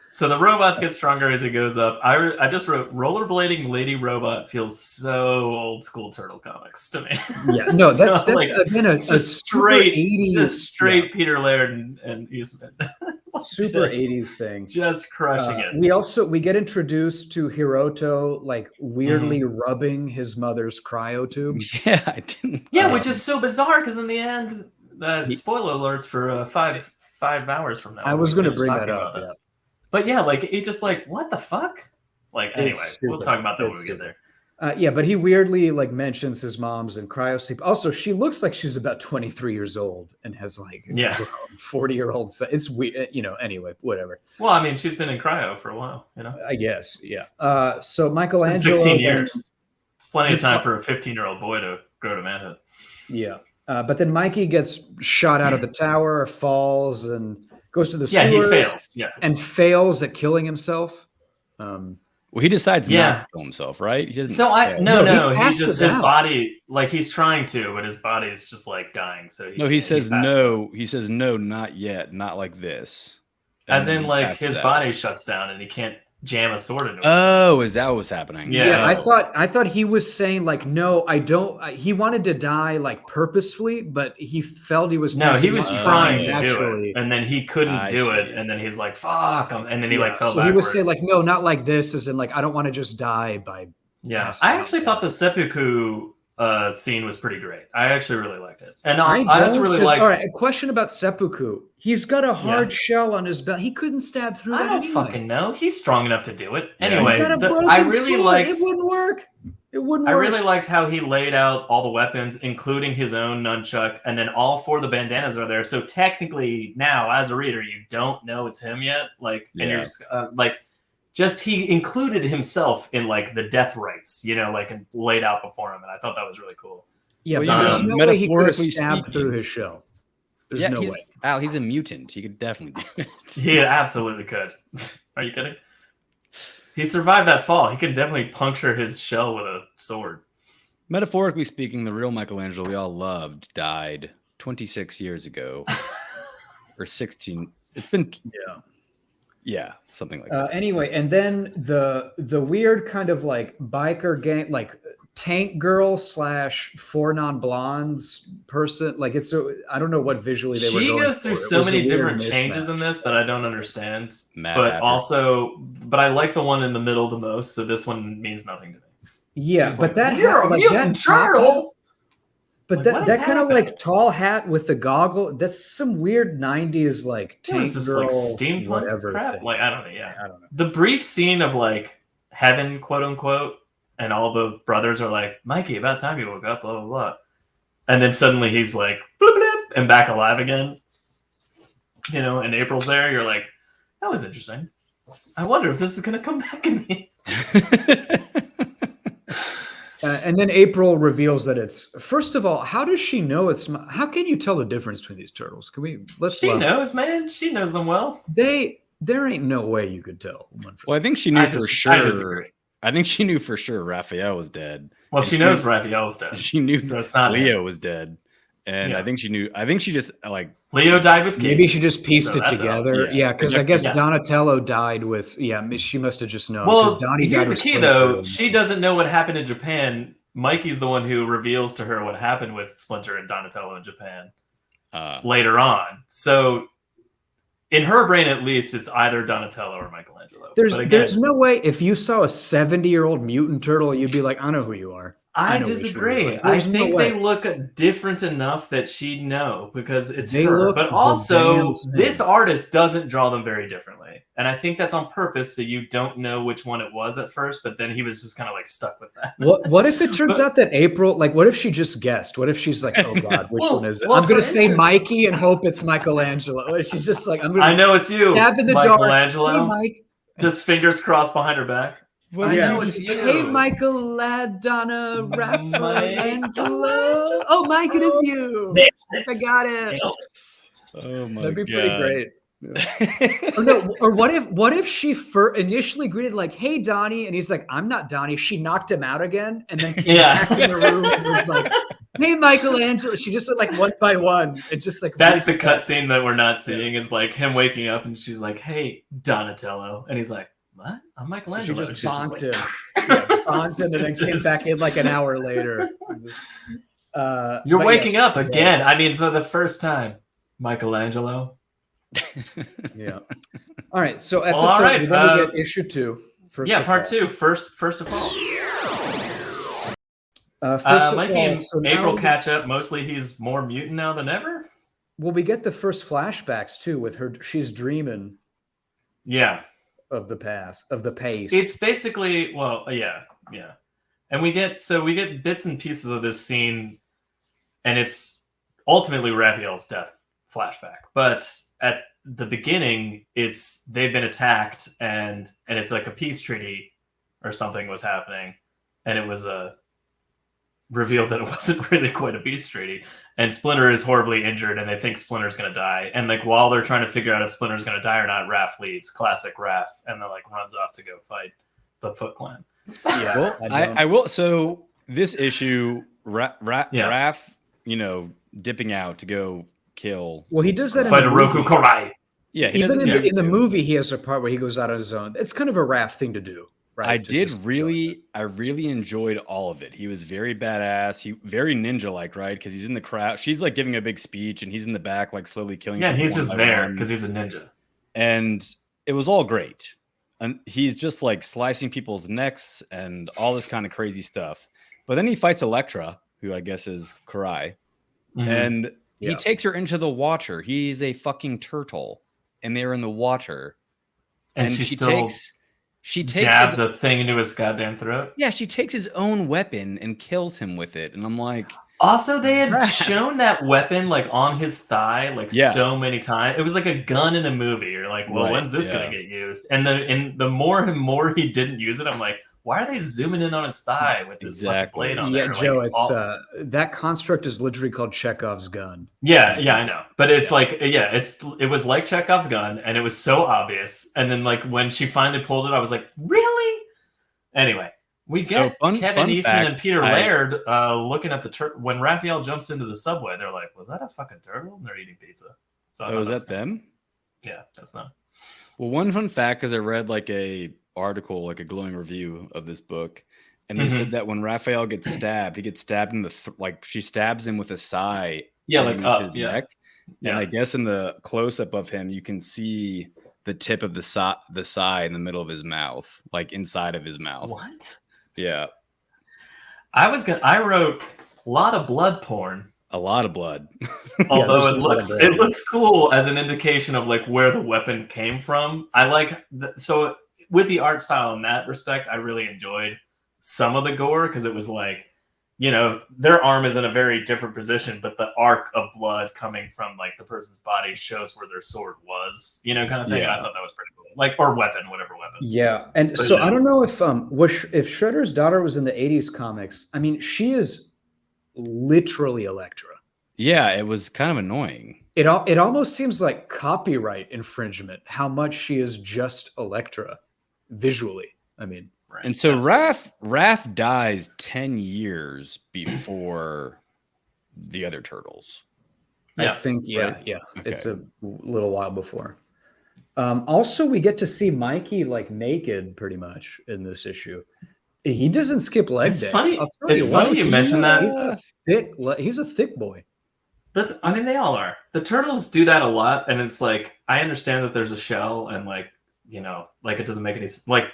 So the robots get stronger as it goes up. I just wrote rollerblading lady robot feels so old school turtle comics to me. Yeah, no, that's like again a straight 80s, just straight Peter Laird and Eastman. Super 80s thing. Just crushing it. We get introduced to Hiroto like weirdly rubbing his mother's cryo tube. Yeah, I didn't. Yeah, which is so bizarre because in the end, spoiler alerts for 5 hours from now. I was going to bring that up. Yeah. But yeah, like it just like what the fuck? Like anyway, we'll talk about that when we get there. Yeah, but he weirdly like mentions his mom's in cryo sleep. Also, she looks like she's about 23 years old and has like 40-year-old. It's weird, Anyway, whatever. Well, I mean, she's been in cryo for a while, I guess, yeah. So Michelangelo, 16 years. It's plenty of time for a 15-year-old boy to grow to manhood. Yeah, but then Mikey gets shot out of the tower, falls, and goes to the sewers. Yeah, he fails. Yeah, and fails at killing himself. Well, he decides not to kill himself, right? He doesn't. So he just his body, like he's trying to, but his body is just like dying. So he says no. He says no, not yet, not like this. As in, like his body shuts down and he can't jam a sword into it. Oh, is that what was happening? Yeah, I thought he was saying like, no, I don't. He wanted to die like purposefully, but he felt he was. No, he was trying to do it, and then he couldn't do it, and then he's like, "Fuck!" And then he like fell backwards. He was saying like, no, not like this. As in like, I don't want to just die by. Yeah, I actually thought the seppuku scene was pretty great. I actually really liked it, and I just really liked. All right, a question about seppuku. He's got a hard shell on his belt. He couldn't stab through that. I don't fucking know. He's strong enough to do it. Anyway, I really liked. It wouldn't work. I really liked how he laid out all the weapons, including his own nunchuck, and then all 4 of the bandanas are there. So technically, now as a reader, you don't know it's him yet. Like, and you're just just he included himself in like the death rites, like and laid out before him, and I thought that was really cool. Yeah, but there's no way he could have stabbed through his shell. There's no way. Al, he's a mutant. He could definitely do it. He absolutely could. Are you kidding? He survived that fall. He could definitely puncture his shell with a sword. Metaphorically speaking, the real Michelangelo we all loved died 26 years ago. Or 16. It's been... Yeah, something like that. Anyway, and then the weird kind of like biker gang, like tank girl / 4 non-blondes person. Like I don't know what visually they were going for. She goes through so many different changes in this that I don't understand. But I like the one in the middle the most. So this one means nothing to me. Yeah, she's but like, you're a mutant turtle. But that kind of like tall hat with the goggle, that's some weird 90s like tank girl, like steampunk whatever crap. Thing. Like I don't know. Yeah, I don't know. The brief scene of like heaven, quote unquote, and all the brothers are like, Mikey, about time you woke up, blah blah blah, and then suddenly he's like, bloop, bloop, and back alive again. And April's there. You're like, that was interesting. I wonder if this is gonna come back in me. And then April reveals that it's. First of all, how does she know it's? How can you tell the difference between these turtles? Can we? She knows, man. She knows them well. There ain't no way you could tell. Well, I think she knew for sure. I think she knew for sure Raphael was dead. Well, she knows Raphael's dead. She knew so it's not Leo was dead, and I think she knew. I think she just like Leo died with Casey. Maybe she just pieced it together. Yeah, because I guess Donatello died with. Yeah, she must have just known. Well, here's the key, though. She doesn't know what happened in Japan. Mikey's the one who reveals to her what happened with Splinter and Donatello in Japan later on. So in her brain at least, it's either Donatello or Michelangelo. There's no way if you saw a 70-year-old mutant turtle, you'd be like, I know who you are. I disagree. I think they look different enough that she'd know because it's her. But also, this artist doesn't draw them very differently. And I think that's on purpose, so you don't know which one it was at first, but then he was just kind of like stuck with that. What if it turns out that April, like, what if she just guessed? What if she's like, oh God, which one is it? I'm going to say Mikey and hope it's Michelangelo. She's just like, I know it's you, Michelangelo. Hey, Mike. Just fingers crossed behind her back. Well, I know it's you. Hey, Michael, Donna, Raphael, Oh, Mike, it is you. I got it. Oh my God. That'd be pretty great. Yeah. Or what if she initially greeted like, hey, Donnie, and he's like, I'm not Donnie. She knocked him out again and then came back in the room and was like, hey, Michelangelo. She just went like one by one. It just like that's the cutscene that we're not seeing is like him waking up and she's like, hey, Donatello, and he's like, what? I'm Michelangelo. So she just bonked him. Bonked him and then came back in like an hour later. You're waking up again. I mean, for the first time, Michelangelo. Yeah. All right. So episode, then we get issue 2. Part 2. First of all. Mikey and April catch up. Mostly he's more mutant now than ever. Well, we get the first flashbacks too with her. She's dreaming. Yeah. Of the past, of the pace. It's basically, yeah. And we get bits and pieces of this scene, and it's ultimately Raphael's death flashback. But at the beginning, they've been attacked, and it's like a peace treaty or something was happening, and it was revealed that it wasn't really quite a peace treaty. And Splinter is horribly injured, and they think Splinter's going to die. And like while they're trying to figure out if Splinter's going to die or not, Raph leaves, classic Raph, and then like runs off to go fight the Foot Clan. Yeah, well, I will. So this issue, Raph, dipping out to go kill. Well, he does that fight Oroku Karai. Yeah, even in the movie, he has a part where he goes out on his own. It's kind of a Raph thing to do. Right, I really enjoyed all of it. He was very badass. Very ninja-like, right? Because he's in the crowd. She's like giving a big speech, and he's in the back, like slowly killing. Yeah, and he's just there because he's a ninja. And it was all great. And he's just like slicing people's necks and all this kind of crazy stuff. But then he fights Elektra, who I guess is Karai, and he takes her into the water. He's a fucking turtle, and they're in the water, and she jabs a thing into his goddamn throat. Yeah, she takes his own weapon and kills him with it. And I'm like, also they had shown that weapon like on his thigh so many times. It was like a gun in a movie. You're like, well, when's this gonna get used? And the more and more he didn't use it, I'm like, why are they zooming in on his thigh with this blade on there? Yeah, Joe, it's that construct is literally called Chekhov's gun. Yeah, I know. But it's it was like Chekhov's gun, and it was so obvious. And then like when she finally pulled it, I was like, really? Anyway, we get Kevin Eastman and Peter Laird looking at the turtle. When Raphael jumps into the subway, they're like, was that a fucking turtle? And they're eating pizza. So was that them? Yeah, that's them. Well, one fun fact, because I read like a article, like a glowing review of this book, and they said that when Raphael gets stabbed, he gets stabbed in the she stabs him with a sai, like up his neck. And I guess in the close up of him, you can see the tip of the sai in the middle of his mouth, like inside of his mouth. What? Yeah, I wrote a lot of blood porn. A lot of blood. Although it looks cool as an indication of like where the weapon came from. I like so. With the art style in that respect, I really enjoyed some of the gore because it was like, their arm is in a very different position, but the arc of blood coming from like the person's body shows where their sword was, kind of thing. Yeah. And I thought that was pretty cool. Like, or weapon, whatever weapon. Yeah. And so I don't know if Shredder's daughter was in the 80s comics. I mean, she is literally Elektra. Yeah, it was kind of annoying. It almost seems like copyright infringement, how much she is just Elektra. Visually, I mean, right. And so Raph dies 10 years before the other turtles. I think, right? Okay. It's a little while before. Also, we get to see Mikey like naked pretty much in this issue. He doesn't skip leg day. Funny. It's funny you mention that. He's a thick boy. I mean, they all are. The turtles do that a lot, and it's like I understand that there's a shell, and like it doesn't make any like.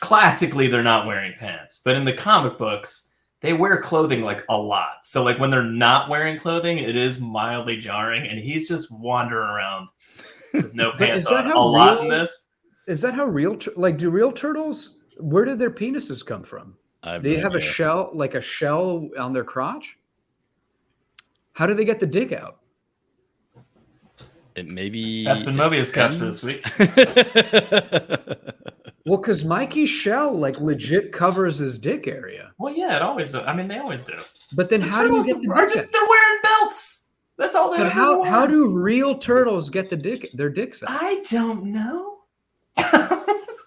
Classically, they're not wearing pants, but in the comic books, they wear clothing like a lot. So like when they're not wearing clothing, it is mildly jarring, and he's just wandering around with no pants on a lot in this. Is that how real do real turtles? Where did their penises come from? They have a shell, like a shell on their crotch. How do they get the dick out? It maybe that's been Mobius Couch for this week. Well, because Mikey's shell like legit covers his dick area. Well, yeah, it always. I mean, they always do. But then how do you get the dick? They're wearing belts. That's all they. But how do real turtles get their dicks out? I don't know.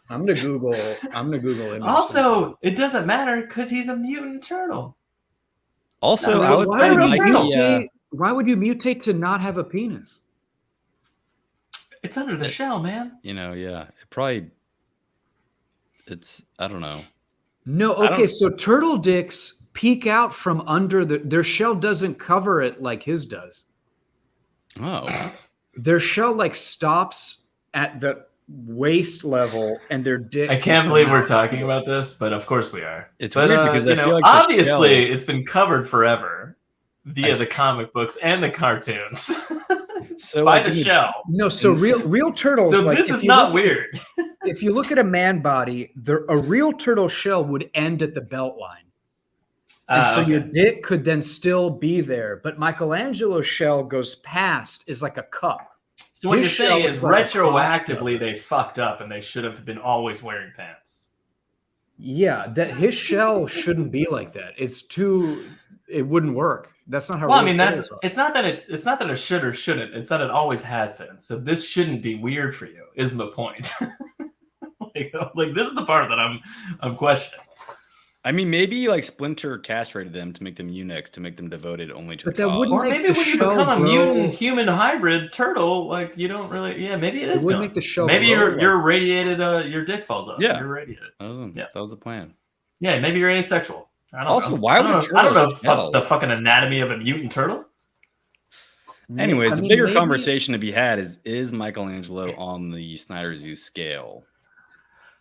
I'm gonna Google. Also, it doesn't matter because he's a mutant turtle. Also, I would say why would you mutate to not have a penis? It's under the shell, man. It probably. I don't know. No, okay, so turtle dicks peek out from under their shell doesn't cover it like his does. Oh. Their shell like stops at the waist level and their dick. I can't believe we're talking about this, but of course we are. It's weird because I feel like obviously it's been covered forever via the comic books and the cartoons. So by the shell. No, so real turtles. So this is not weird. If you look at a man body, a real turtle shell would end at the belt line. And so your dick could then still be there. But Michelangelo's shell goes past, is like a cup. So what you're saying is retroactively they fucked up and they should have been always wearing pants. Yeah, that his shell shouldn't be like that. It wouldn't work. That's not how. Well, I mean, it's not that it should or shouldn't. It's that it always has been. So this shouldn't be weird for you. Is the point? like this is the part that I'm questioning. I mean, maybe like Splinter castrated them to make them eunuchs, to make them devoted only to. But that wouldn't. Or maybe when you become a mutant human hybrid turtle, like you don't really. Yeah, maybe it is. It would make the shell. Maybe you're radiated. Your dick falls off. Yeah, you're radiated. That was the plan. Yeah, maybe you're asexual. I don't know. Why would I don't know the fucking anatomy of a mutant turtle. Anyways, the bigger conversation to be had is Michelangelo on the Snyder Zeus scale?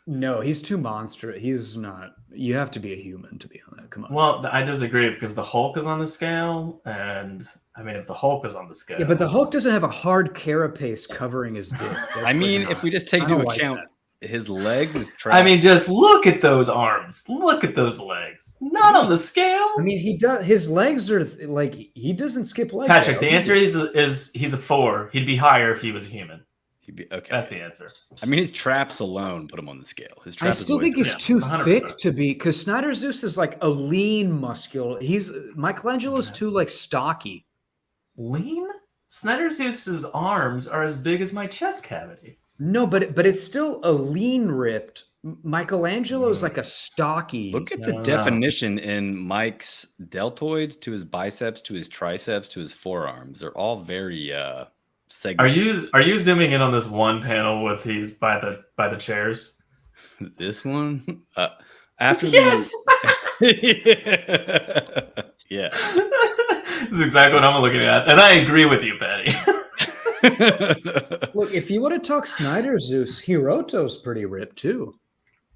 No, he's too monstrous. He's not. You have to be a human to be on that. Come on. Well, I disagree because the Hulk is on the scale, and I mean, if the Hulk is on the scale, yeah, but the Hulk doesn't have a hard carapace covering his dick. I mean, if we just take into account his legs, his I mean, just look at those arms. Look at those legs. Not on the scale. I mean, he does. His legs are like he doesn't skip legs. Patrick, the answer is he's a 4. He'd be higher if he was a human. Okay. That's the answer. I mean, his traps alone put him on the scale. His traps. I still think he's too 100%. thick to be, because Snyder Zeus is like a lean muscular. Michelangelo's too like stocky. Lean? Snyder Zeus's arms are as big as my chest cavity. No, but it's still a lean ripped. Michelangelo's like a stocky. Look at the definition in Mike's deltoids to his biceps to his triceps to his forearms. They're all very segmented. Are you zooming in on this one panel with he's by the chairs? This one? After yes. Yeah. This is exactly what I'm looking at, and I agree with you, Patty. Look, if you want to talk Snyder Zeus, Hiroto's pretty ripped too.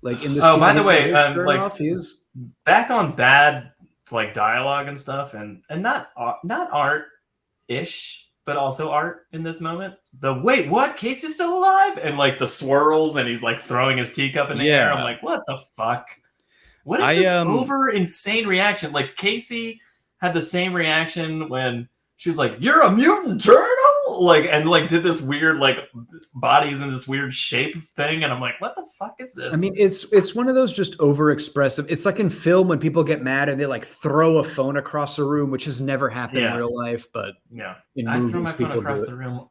Like in the by the way, like he's back on bad like dialogue and stuff, and not art-ish, but also art in this moment. The wait, what? Casey's still alive? And like the swirls, and he's like throwing his teacup in the air. I'm like, what the fuck? What is this over insane reaction? Like Casey had the same reaction when she was like, "You're a mutant turtle!" Like, and like did this weird like bodies in this weird shape thing, and I'm like, what the fuck is this? I mean, it's one of those just overexpressive. It's like in film when people get mad and they like throw a phone across a room, which has never happened in real life, but in I movies, throw my phone people across do the room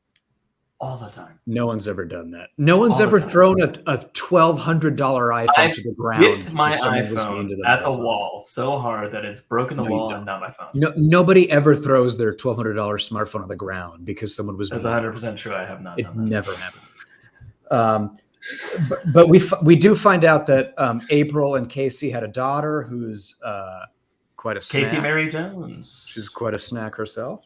all the time. No one's ever done that. No one's ever thrown a $1,200 iPhone to the ground. I hit my iPhone at the wall so hard that it's broken the wall and not my phone. No, nobody ever throws their $1,200 smartphone on the ground because someone was. That's 100% true. I have not. It never happens. But we do find out that April and Casey had a daughter who's quite a snack. Casey Mary Jones. She's quite a snack herself.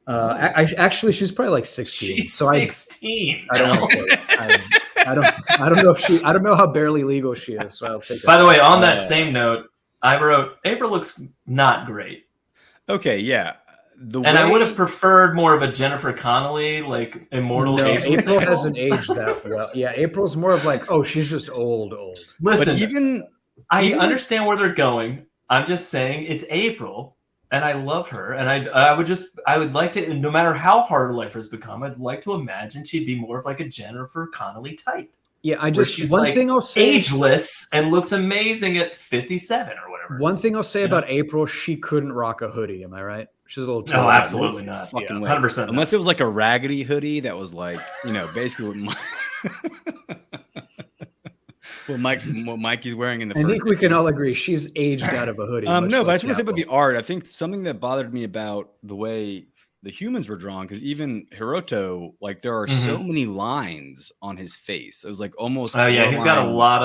Actually, she's probably like 16. She's 16. I don't want to say that. I don't know if I don't know how barely legal she is. So I'll take that. By the way, on that same note, I wrote April looks not great. Okay, yeah. I would have preferred more of a Jennifer Connelly, like immortal. No, April hasn't aged that well. Yeah, April's more of like, oh, she's just old. Listen, I understand where they're going. I'm just saying it's April, and I love her, and I would like to, no matter how hard her life has become, I'd like to imagine she'd be more of like a Jennifer Connelly type. Yeah, one thing I'll say, ageless and looks amazing at 57 or whatever. One thing I'll say about April, she couldn't rock a hoodie. Am I right? She's a little. No, absolutely not. 100%. Unless it was like a raggedy hoodie that was like, basically what Mikey's wearing in the. I think we can all agree she's aged out of a hoodie. No, but I just want to say about the art. I think something that bothered me about the way the humans were drawn, because even Hiroto, like there are so many lines on his face. It was like almost. Oh yeah, he's got a lot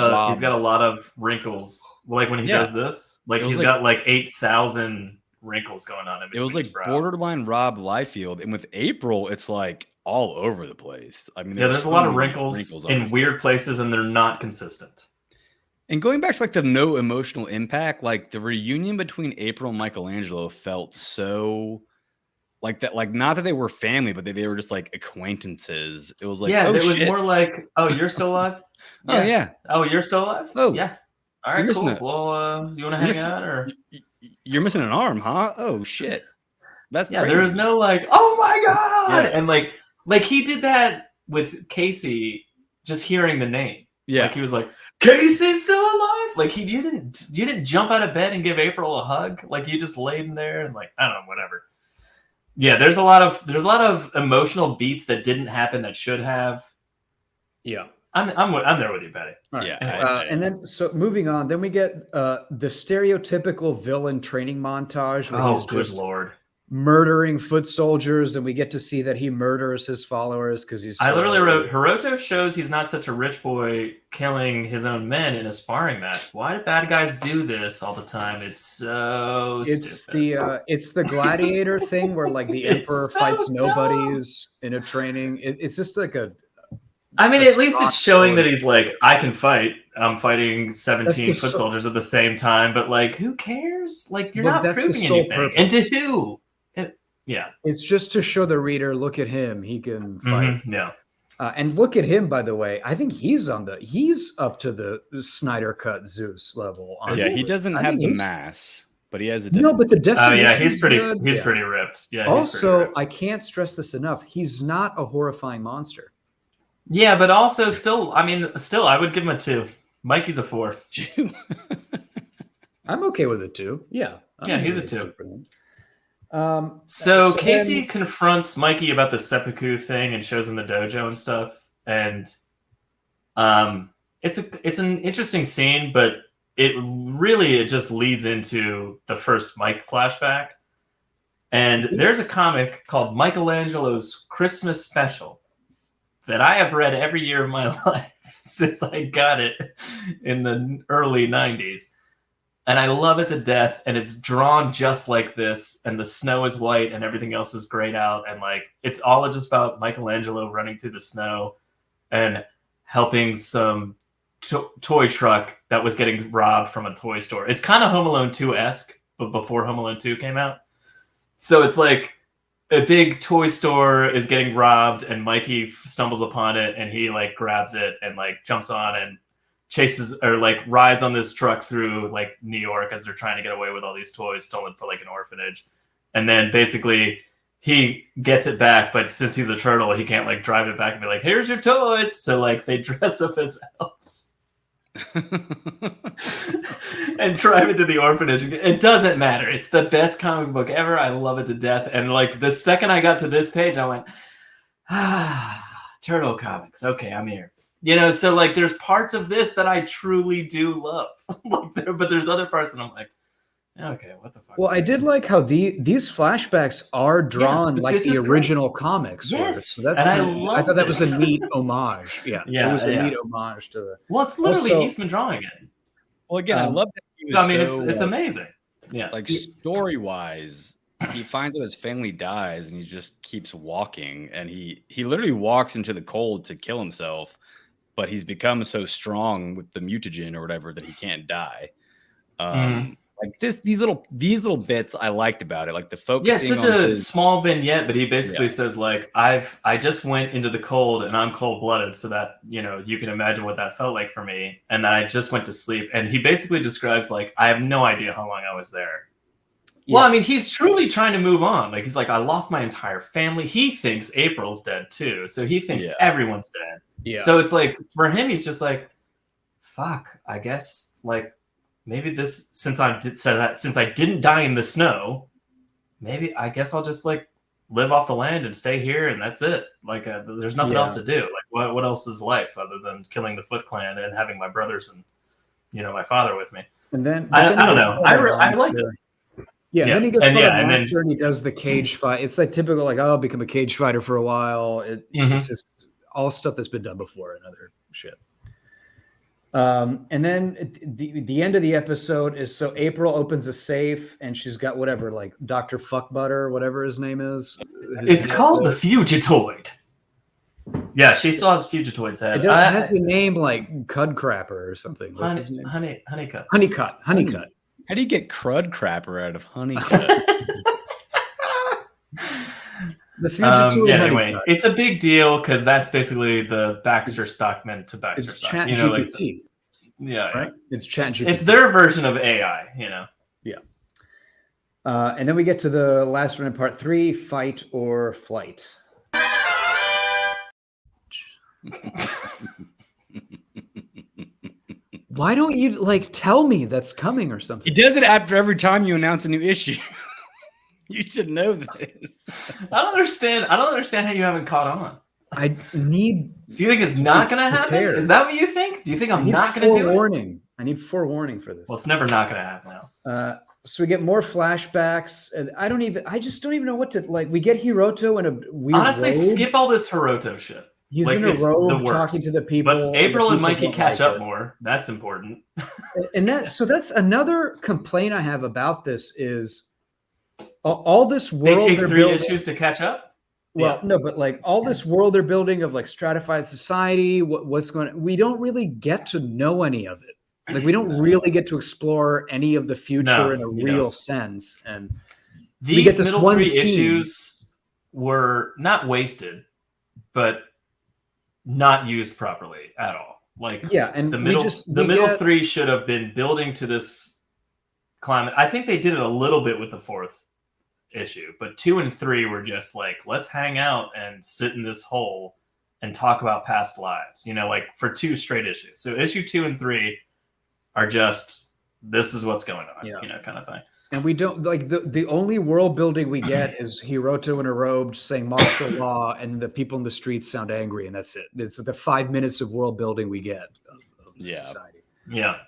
of wrinkles. Like when he does this, like he's got like 8,000 wrinkles going on. It was like borderline Rob Liefeld, and with April, it's like all over the place. I mean, there's a lot of wrinkles in weird places, and they're not consistent. And going back to like the no emotional impact, like the reunion between April and Michelangelo felt so. Like that, like not that they were family, but they were just like acquaintances. It was like, it was more like, oh, you're still alive? Oh yeah. Oh, you're still alive? Oh yeah. All right, cool. Well, you want to hang out, or you're missing an arm, huh? Oh shit, that's crazy. There was no like, oh my god, and like he did that with Casey, just hearing the name. Yeah, like he was like, Casey's still alive. Like you didn't jump out of bed and give April a hug. Like you just laid in there and like, I don't know, whatever. Yeah, there's a lot of emotional beats that didn't happen that should have. Yeah, I'm there with you, Betty. Right. Yeah, and then so moving on, then we get the stereotypical villain training montage. Where he's good just lord, murdering foot soldiers, and we get to see that he murders his followers because he's. I literally wrote Hiroto shows he's not such a rich boy killing his own men in a sparring match. Why do bad guys do this all the time? It's so stupid. It's the gladiator thing where like the emperor fights nobodies in a training. It's just like a. I mean, at least it's showing that he's like, I can fight. I'm fighting 17 foot soldiers at the same time, but like, who cares? Like, you're not proving anything. Purpose. And to who? Yeah. It's just to show the reader, look at him. He can fight. Yeah. And look at him, by the way. I think he's up to the Snyder Cut Zeus level. Yeah, he doesn't have the mass, but he has a no, but the definition. Oh yeah, he's pretty ripped. Yeah. Also, ripped. I can't stress this enough. He's not a horrifying monster. Yeah, but also I would give him a 2. Mikey's a 4. I'm okay with a 2. Yeah. He's a 2. So Casey confronts Mikey about the seppuku thing and shows him the dojo and stuff, and it's an interesting scene, but it just leads into the first Mike flashback. And there's a comic called Michelangelo's Christmas Special that I have read every year of my life since I got it in the early 90s. And I love it to death, and it's drawn just like this, and the snow is white, and everything else is grayed out, and like it's all just about Michelangelo running through the snow and helping some toy truck that was getting robbed from a toy store. It's kind of Home Alone 2-esque, but before Home Alone 2 came out. So it's like a big toy store is getting robbed, and Mikey stumbles upon it, and he like grabs it and like jumps on and chases or like rides on this truck through like New York as they're trying to get away with all these toys stolen for like an orphanage. And then basically he gets it back, but since he's a turtle, he can't like drive it back and be like, here's your toys. So like they dress up as elves and drive it to the orphanage. It doesn't matter. It's the best comic book ever. I love it to death. And like the second I got to this page, I went, turtle comics. Okay, I'm here. So like there's parts of this that I truly do love, but there's other parts that I'm like, okay, what the fuck? Well, I did like how these flashbacks are drawn like the original comics. Yes, so that's I thought that was a neat homage. Yeah, it was a neat homage to the. Well, it's literally Eastman drawing it. Well, again, I love that. It's amazing. Yeah, like story wise, he finds out his family dies, and he just keeps walking, and he literally walks into the cold to kill himself, but he's become so strong with the mutagen or whatever that he can't die. Like these little bits I liked about it, like the focusing. Yeah, such a small vignette, but he basically says like, I just went into the cold and I'm cold blooded, so that you can imagine what that felt like for me, and then I just went to sleep. And he basically describes like, I have no idea how long I was there. Yeah. Well, I mean, he's truly trying to move on. Like, he's like, I lost my entire family. He thinks April's dead too, so he thinks everyone's dead. Yeah. So it's like for him, he's just like, fuck. I guess like. Maybe this, since I didn't die in the snow, maybe I guess I'll just like live off the land and stay here, and that's it. Like, there's nothing else to do. Like, what else is life other than killing the Foot Clan and having my brothers and my father with me? And then I don't know. I like it. Yeah, then he gets called monster and he does the cage fight. It's like typical, like, oh, I'll become a cage fighter for a while. It's just all stuff that's been done before and other shit. And then the end of the episode is, so April opens a safe and she's got whatever, like Dr. Fuckbutter, whatever his name is. It's called the Fugitoid. Yeah, she still has Fugitoid's head. It has a name like Cudcrapper or something. What's his name? Honeycut. Honeycut. How do you get Crud Crapper out of Honeycut? The Fugitoid. Anyway, it's a big deal because that's basically the Baxter Stockman to Baxter It's Stock. Chat GPT. Right? It's Chat GPT. It's their version of AI, Yeah. And then we get to the Last Ronin part 3, Fight or Flight. Why don't you tell me that's coming or something? He does it after every time you announce a new issue. You should know this. I don't understand how you haven't caught on. I need. Do you think it's not going to happen? Is that what you think? Do you think I'm not going to do it? I need forewarning for this. Well, it's never not going to happen now. So we get more flashbacks, and I just don't even know what to like. We get Hiroto in a weird honestly robe. Skip all this Hiroto shit. He's in a robe talking to the people. But April and Mikey catch up more. That's important. And that's another complaint I have about this is all this world. They take 3 issues to catch up. Well, no, but like all this world they're building of like stratified society, what's going on, we don't really get to know any of it. Like we don't really get to explore any of the future in a real sense. And these middle 3 issues were not wasted, but not used properly at all. Like and the middle 3 should have been building to this climate. I think they did it a little bit with the 4th issue, but 2 and 3 were just like, let's hang out and sit in this hole and talk about past lives, like for 2 straight issues. So issue 2 and 3 are just, this is what's going on, kind of thing. And we don't like the only world building we get is Hiroto in a robe saying martial law, and the people in the streets sound angry, and that's it. It's the 5 minutes of world building we get of society. Yeah.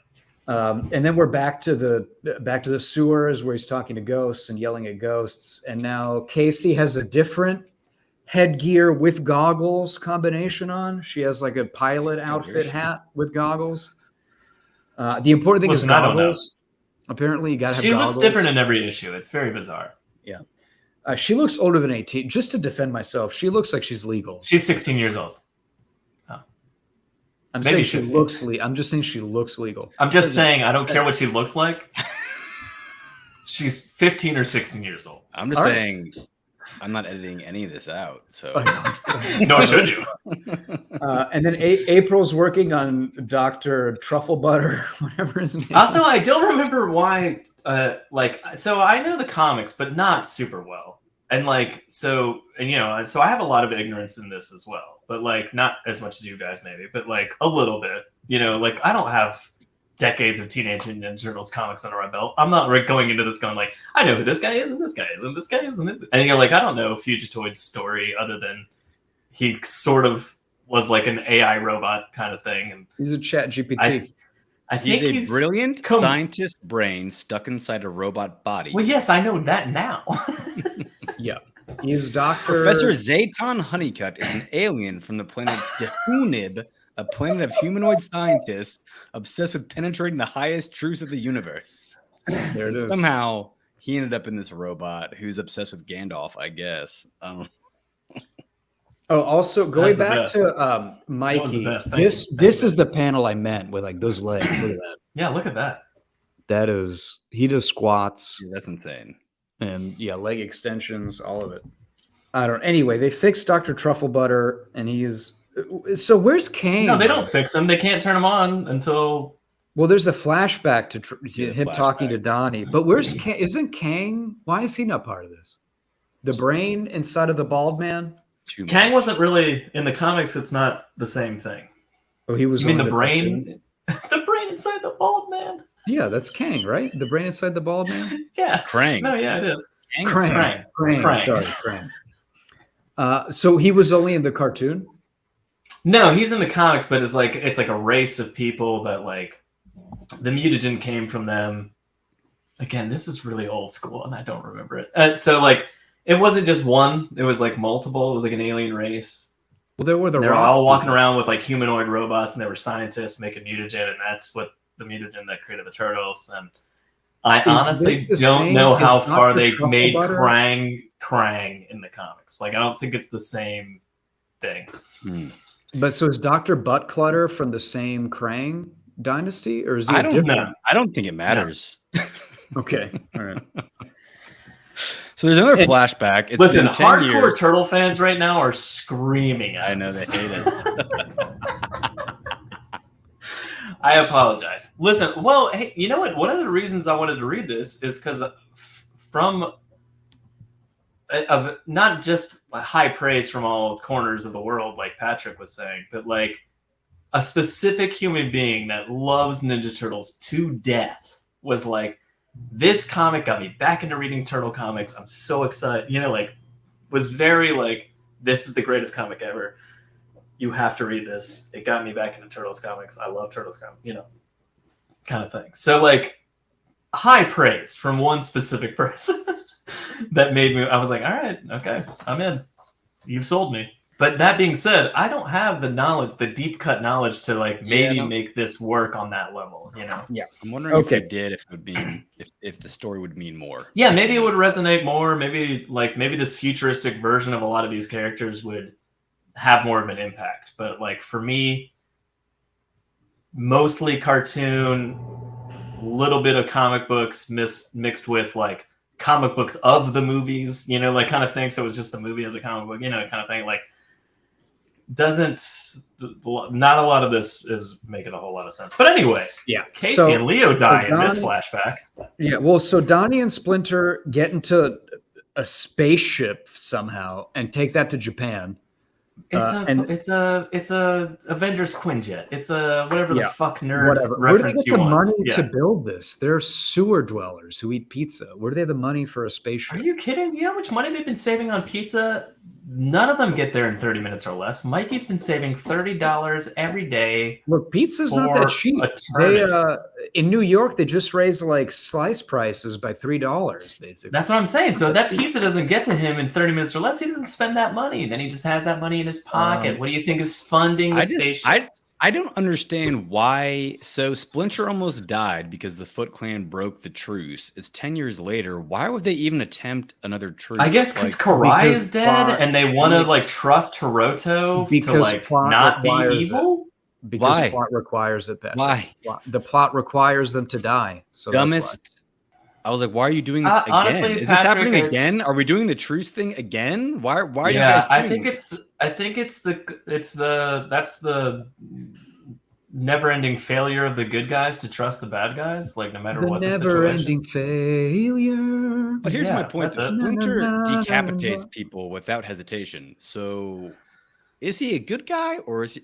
And then we're back to the sewers where he's talking to ghosts and yelling at ghosts. And now Casey has a different headgear with goggles combination on. She has like a pilot outfit hat with goggles. The important thing is goggles. Apparently, you got to have goggles. She looks different in every issue. It's very bizarre. Yeah. She looks older than 18. Just to defend myself, she looks like she's legal. She's 16 years old. I'm saying she looks legal. I'm just saying she looks legal. I'm just saying I don't care what she looks like. She's 15 or 16 years old. I'm just saying I'm not editing any of this out. So nor should you. And then April's working on Dr. Truffle Butter, whatever his name. Also, I don't remember why. So I know the comics, but not super well. And so I have a lot of ignorance in this as well. But not as much as you guys maybe, but a little bit. I don't have decades of Teenage Ninja Turtles comics under my belt. I'm not going into this going I know who this guy is and this guy is and this guy is and this. And I don't know Fugitoid's story other than he sort of was like an AI robot kind of thing. And he's a Chat GPT. I think he's a brilliant scientist brain stuck inside a robot body. Well, yes, I know that now. Yeah. He's Dr. Professor Zayton Honeycutt is an alien from the planet Dehunib, a planet of humanoid scientists obsessed with penetrating the highest truths of the universe. There it is. Somehow he ended up in this robot who's obsessed with Gandalf, I guess. Oh, also going back to Mikey, this is the panel I meant with like those legs. Look at that. Yeah, look at that. That is, he does squats. Yeah, that's insane. And yeah, leg extensions, all of it. Anyway, they fixed Dr. Trufflebutter, and so where's Kang? No, they don't fix him. They can't turn him on until. Well, there's a flashback to him talking to Donnie, but where's Kang? Isn't Kang? Why is he not part of this? The brain inside of the bald man. Kang wasn't really in the comics. It's not the same thing. Oh, he was. You mean the brain? The brain inside the bald man. Yeah, that's Kang, right? The brain inside the bald man. Yeah, Krang. No, yeah, it is. Krang. Sorry, Krang. So he was only in the cartoon. No, he's in the comics, but it's like a race of people that like the mutagen came from them. Again, this is really old school, and I don't remember it. So like. It wasn't just one. It was like multiple. It was like an alien race. Well, they were all walking around with like humanoid robots, and they were scientists making mutagen, and that's what the mutagen that created the turtles. And I honestly don't know how far they made Krang in the comics. Like, I don't think it's the same thing. But so is Dr. Buttclutter from the same Krang dynasty, or is he different? I don't think it matters. No. Okay, all right. So there's another flashback. It's listen, been 10 hardcore years. Turtle fans right now are screaming at I know us. they hate us. I apologize. Listen, well, hey, you know what? One of the reasons I wanted to read this is because from not just high praise from all corners of the world, like Patrick was saying, but like a specific human being that loves Ninja Turtles to death was like, this comic got me back into reading Turtle comics. I'm so excited. You know, like, was very like, this is the greatest comic ever. You have to read this. It got me back into Turtles comics. I love Turtles comics, you know, kind of thing. So like, high praise from one specific person that made me, I was like, all right, okay, I'm in. You've sold me. But that being said, I don't have the knowledge, the deep cut knowledge to like maybe make this work on that level, you know? Yeah. I'm wondering if it did, if it would mean, if the story would mean more. Yeah, maybe it would resonate more. Maybe this futuristic version of a lot of these characters would have more of an impact. But like for me, mostly cartoon, little bit of comic books mixed with like comic books of the movies, you know, like kind of thing. So it was just the movie as a comic book, you know, kind of thing. Like, not a lot of this is making a whole lot of sense. But anyway, yeah, Casey and Leo die in this flashback. Yeah, well, so Donnie and Splinter get into a spaceship somehow and take that to Japan. It's a Avengers Quinjet. It's a whatever the fuck nerd reference Where do they get you the want. money to build this? They're sewer dwellers who eat pizza. Where do they have the money for a spaceship? Are you kidding? Do you know how much money they've been saving on pizza? None of them get there in 30 minutes or less. Mikey's been saving $30 every day. Look, pizza's not that cheap. They, in New York, they just raised like slice prices by $3, basically. That's what I'm saying. So that pizza doesn't get to him in 30 minutes or less. He doesn't spend that money. Then he just has that money in his pocket. What do you think is funding the spaceship? I don't understand why. So Splinter almost died because the Foot Clan broke the truce. It's 10 years later. Why would they even attempt another truce? I guess because Karai is dead and they want to like trust Hiroto to like not be evil. Because plot requires it. Why? The plot requires them to die. So dumbest. I was like, why are you doing this again? Honestly, is this happening again? Are we doing the truce thing again? Why are you guys doing this? I think that's the never-ending failure of the good guys to trust the bad guys, like no matter what the situation. Never-ending failure. But here's my point: Splinter decapitates people without hesitation. So, is he a good guy, or is he?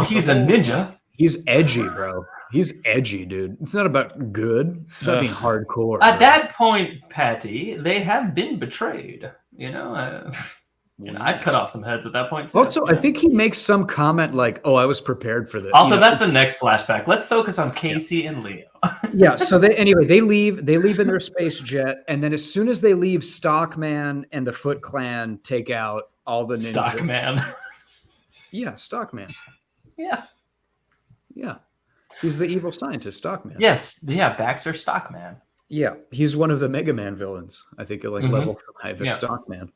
He's a ninja. He's edgy, bro. He's edgy, dude. It's not about good. It's about being hardcore. At that point, Patty, they have been betrayed. You know, I'd cut off some heads at that point. Too, also, I think he makes some comment like, "Oh, I was prepared for this." Also, that's the next flashback. Let's focus on Casey and Leo. Yeah. So they leave. They leave in their space jet, and then as soon as they leave, Stockman and the Foot Clan take out all the ninjas. Stockman. Yeah, Stockman. Yeah. Yeah. He's the evil scientist, Stockman. Yes. Yeah, Baxter Stockman. Yeah, he's one of the Mega Man villains. I think at level 5 is Stockman.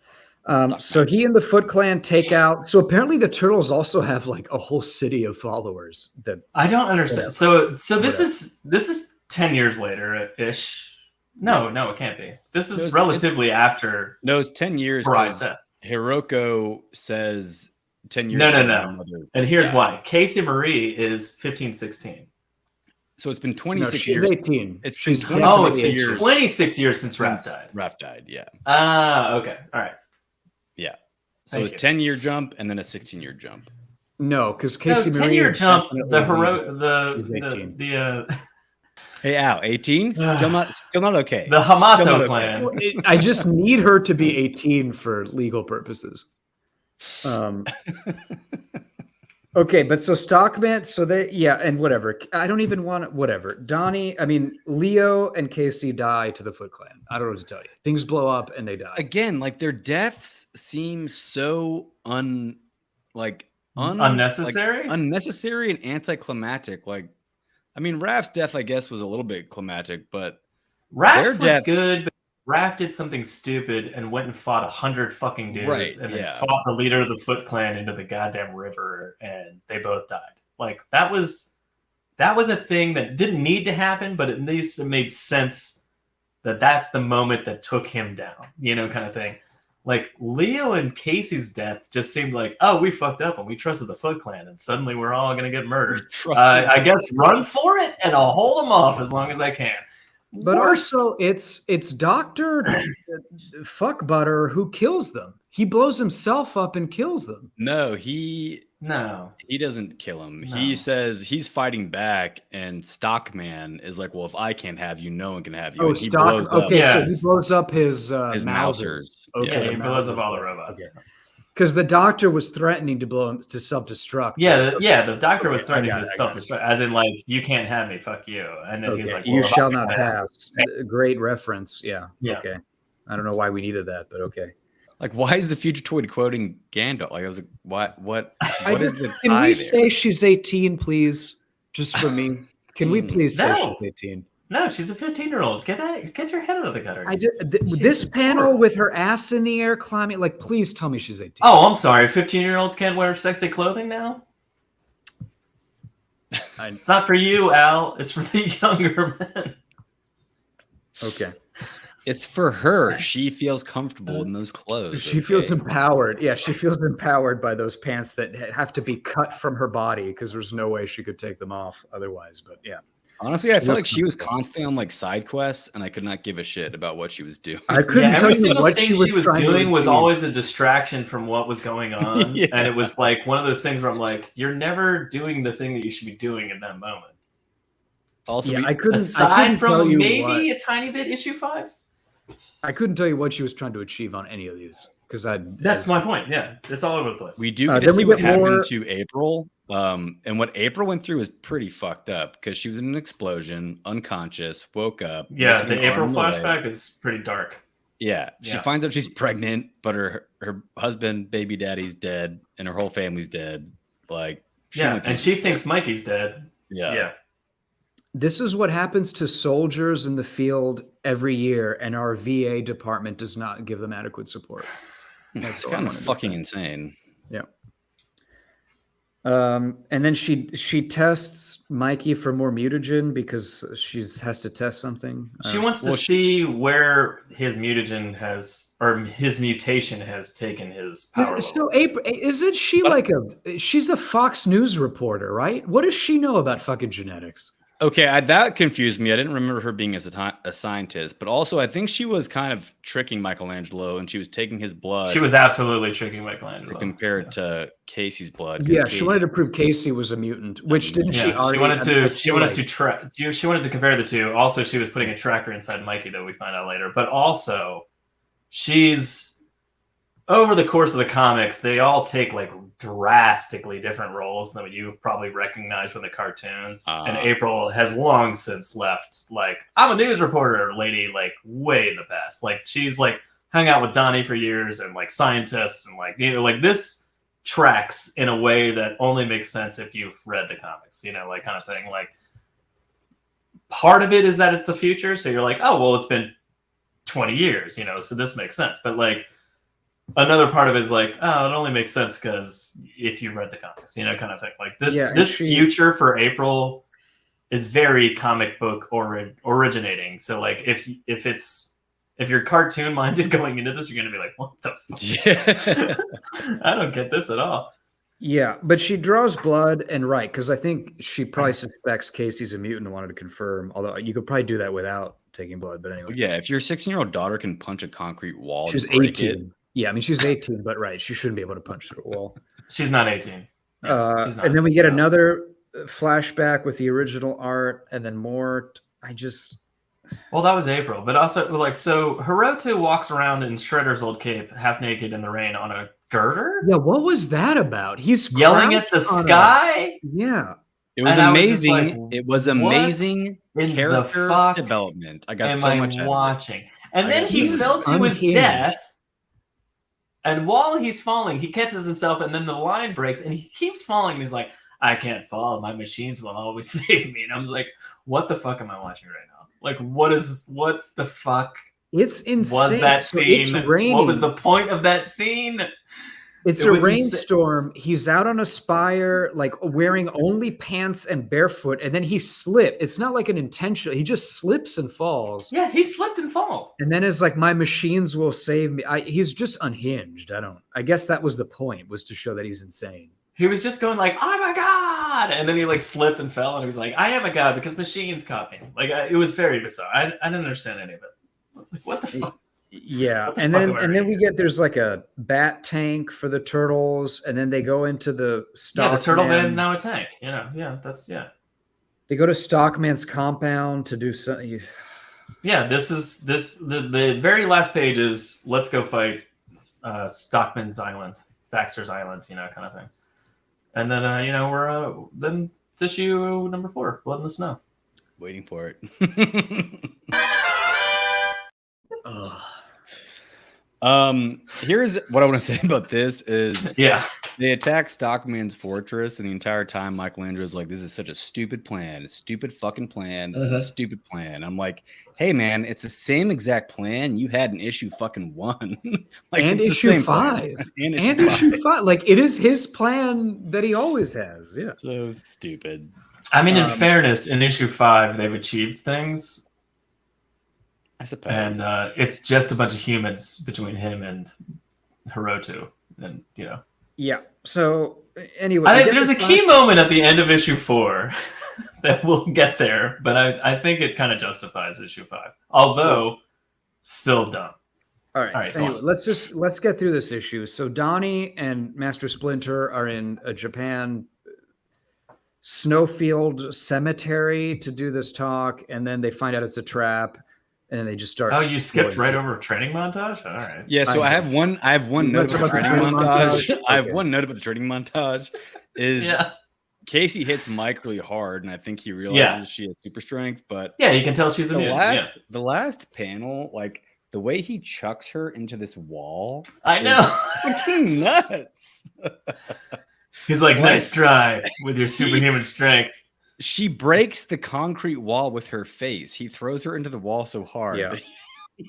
So he and the Foot Clan take out. So apparently the Turtles also have like a whole city of followers. That I don't understand. So this is 10 years later ish. No, it can't be. This is relatively after. No, it's 10 years. Hiroko says 10 years. No. And here's why. Casey Marie is 1516. So it's been 26 years. 18. It's been 26 years. 26 years since Raph died. Raph died, yeah. Okay. All right. Yeah. So it's 10-year jump and then a 16-year jump. No, because Casey Marie 10-year jump, the Hey, Al, 18? Still not okay. The Hamato clan. Okay. I just need her to be 18 for legal purposes. Okay, but so Stockman, so and whatever. I don't even want whatever. Leo and Casey die to the Foot Clan. I don't know what to tell you. Things blow up and they die. Again, like their deaths seem so unnecessary? Unnecessary and anticlimactic. Like, I mean, Raph's death, I guess, was a little bit climactic, but Raph's was good, but Raph did something stupid and went and fought 100 fucking dudes and then fought the leader of the Foot Clan into the goddamn river, and they both died. Like that was a thing that didn't need to happen, but at least it made sense that that's the moment that took him down, kind of thing. Like Leo and Casey's death just seemed like, oh, we fucked up and we trusted the Foot Clan, and suddenly we're all gonna get murdered. I guess run for it, and I'll hold them off as long as I can. But also, it's Dr. Fuckbutter who kills them. He blows himself up and kills them. No, he doesn't kill him. No. He says he's fighting back, and Stockman is like, well, if I can't have you, no one can have you. Oh, so he blows up his Mausers. Okay, he blows up all the robots. Okay. Because the doctor was threatening to blow him to self-destruct. The doctor was threatening to self-destruct, as in like, you can't have me, fuck you. And then he was like, you shall not pass. Great reference. Yeah. Okay. I don't know why we needed that, but okay. Like, why is the future toy quoting Gandalf? Like, I was like, what is the Can we say she's 18, please? Just for me. Can we please say she's 18? No, she's a 15-year-old. Get your head out of the gutter. This panel with her ass in the air climbing, like, please tell me she's 18. Oh, I'm sorry. 15-year-olds can't wear sexy clothing now? It's not for you, Al. It's for the younger men. Okay. It's for her. She feels comfortable in those clothes. She feels empowered. Yeah, she feels empowered by those pants that have to be cut from her body because there's no way she could take them off otherwise. But yeah. Honestly, I feel like she was constantly on like side quests, and I could not give a shit about what she was doing. I couldn't tell you what she was doing. Was always a distraction from what was going on, and it was like one of those things where I'm like, you're never doing the thing that you should be doing in that moment. Also, I couldn't. Aside from maybe a tiny bit issue 5. I couldn't tell you what she was trying to achieve on any of these because that's my point. Yeah, it's all over the place. We do get to see what happened to April. And what April went through was pretty fucked up because she was in an explosion, unconscious, woke up. Yeah, the April flashback is pretty dark. Yeah, she finds out she's pregnant, but her husband, baby daddy's dead, and her whole family's dead. Like, and she thinks Mikey's dead. Yeah. This is what happens to soldiers in the field every year, and our VA department does not give them adequate support. That's kind of fucking insane. Yeah. And then she tests Mikey for more mutagen because she has to test something. She wants to see where his mutagen his mutation has taken his power. So April, isn't she she's a Fox News reporter, right? What does she know about fucking genetics? Okay, that confused me. I didn't remember her being a scientist, but also I think she was kind of tricking Michelangelo, and she was taking his blood. She was absolutely tricking Michelangelo to compare it to Casey's blood. Yeah, she wanted to prove Casey was a mutant, which didn't she already? She wanted to compare the two. Also, she was putting a tracker inside Mikey that we find out later. But also, she's over the course of the comics, they all take like drastically different roles than what you probably recognize from the cartoons. And April has long since left, like, I'm a news reporter lady, like way in the past. Like she's like hung out with Donnie for years and like scientists and like, like this tracks in a way that only makes sense if you've read the comics, like kind of thing. Like part of it is that it's the future. So you're like, oh, well, it's been 20 years, you know, so this makes sense. But like another part of it is like, oh, it only makes sense because if you read the comics, you know, kind of thing. Like this future for April is very comic book originating. So like if you're cartoon minded going into this, you're gonna be like, what the fuck? Yeah. I don't get this at all. Yeah, but she draws blood, and right, because I think she probably suspects Casey's a mutant and wanted to confirm, although you could probably do that without taking blood, but anyway. Yeah, if your 16-year-old daughter can punch a concrete wall, she's 18. Yeah, I mean, she's 18, but right, she shouldn't be able to punch through a wall. She's not 18. Yeah, she's not. And then we get another flashback with the original art, and then more. Well, that was April, but also like, so Hiroto walks around in Shredder's old cape, half naked in the rain on a girder. Yeah, what was that about? He's yelling at the sky. Yeah, it was amazing. It was amazing character development. I got so much watching, and then he fell to his death. And while he's falling, he catches himself, and then the line breaks, and he keeps falling. And he's like, "I can't fall. My machines will always save me." And I'm like, "What the fuck am I watching right now? Like, what is this? What the fuck?" It's insane. Was that scene? What was the point of that scene? It's a rainstorm. He's out on a spire, like wearing only pants and barefoot, and then he slipped. It's not like an intentional. He just slips and falls. Yeah, he slipped and fall. And then it's like, my machines will save me. He's just unhinged. I guess that was the point, was to show that he's insane. He was just going like, "Oh my god!" And then he like slipped and fell, and he was like, "I am a god because machines caught me." Like it was very bizarre. I didn't understand any of it. I was like, "What the fuck?" Yeah, and then we get, there's like a bat tank for the turtles, and then they go into the Stockman. Yeah, the turtle van's now a tank. You know, yeah. They go to Stockman's compound to do something. Yeah, the very last page is, let's go fight Stockman's Island, Baxter's Island, you know, kind of thing. And then we're then it's issue number 4, Blood in the Snow. Waiting for it. Here's what I want to say about this is they attack Stockman's fortress, and the entire time Michelangelo's like, "This is such a stupid plan, a stupid fucking plan, this is a stupid plan." I'm like, hey man, it's the same exact plan you had in issue fucking 1. Like, and issue 5. And issue 5. Like, it is his plan that he always has. Yeah. So stupid. I mean, in fairness, in issue 5, they've achieved things. I suppose. And it's just a bunch of humans between him and Hiroto, and you know. Yeah. So anyway, there's a key moment at the end of issue 4 that we'll get there, but I think it kind of justifies issue 5, although still dumb. All right. Anyway, let's get through this issue. So Donnie and Master Splinter are in a Japan snowfield cemetery to do this talk, and then they find out it's a trap. And then they just start. Oh, you skipped right over a training montage? All right. Yeah, so I have one note about the training montage. I have one note about the training montage. Casey hits Mike really hard, and I think he realizes she has super strength. But yeah, you can tell she's a mutant. The last panel, like the way he chucks her into this wall. I know. Fucking nuts. He's like, "Nice try with your superhuman strength." She breaks the concrete wall with her face. He throws her into the wall so hard. Yeah.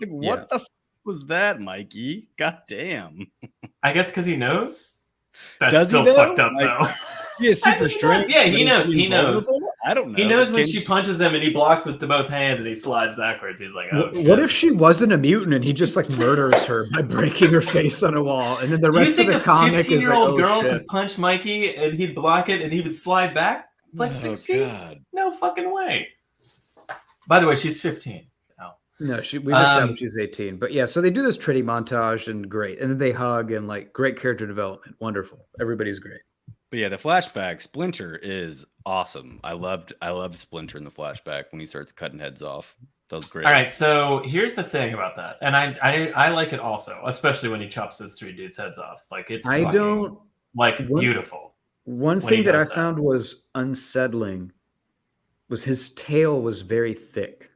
What the f was that, Mikey? God damn. I guess because he knows. That's still fucked up, though. He has super strength. Yeah, he knows. He knows. I don't know. He knows when she punches him and he blocks with both hands and he slides backwards. He's like, "Oh, shit." What if she wasn't a mutant and he just like murders her by breaking her face on a wall? And then the rest of the comic is like, 15-year-old girl could punch Mikey and he'd block it and he would slide back? Like 6 feet? No fucking way. By the way, she's 15. No, we just said she's 18. But yeah, so they do this training montage and great. And then they hug and like great character development. Wonderful. Everybody's great. But yeah, the flashback, Splinter is awesome. I loved Splinter in the flashback when he starts cutting heads off. That was great. All right, so here's the thing about that. And I like it also, especially when he chops those 3 dudes' heads off. Like it's beautiful. One thing that I found was unsettling was his tail was very thick.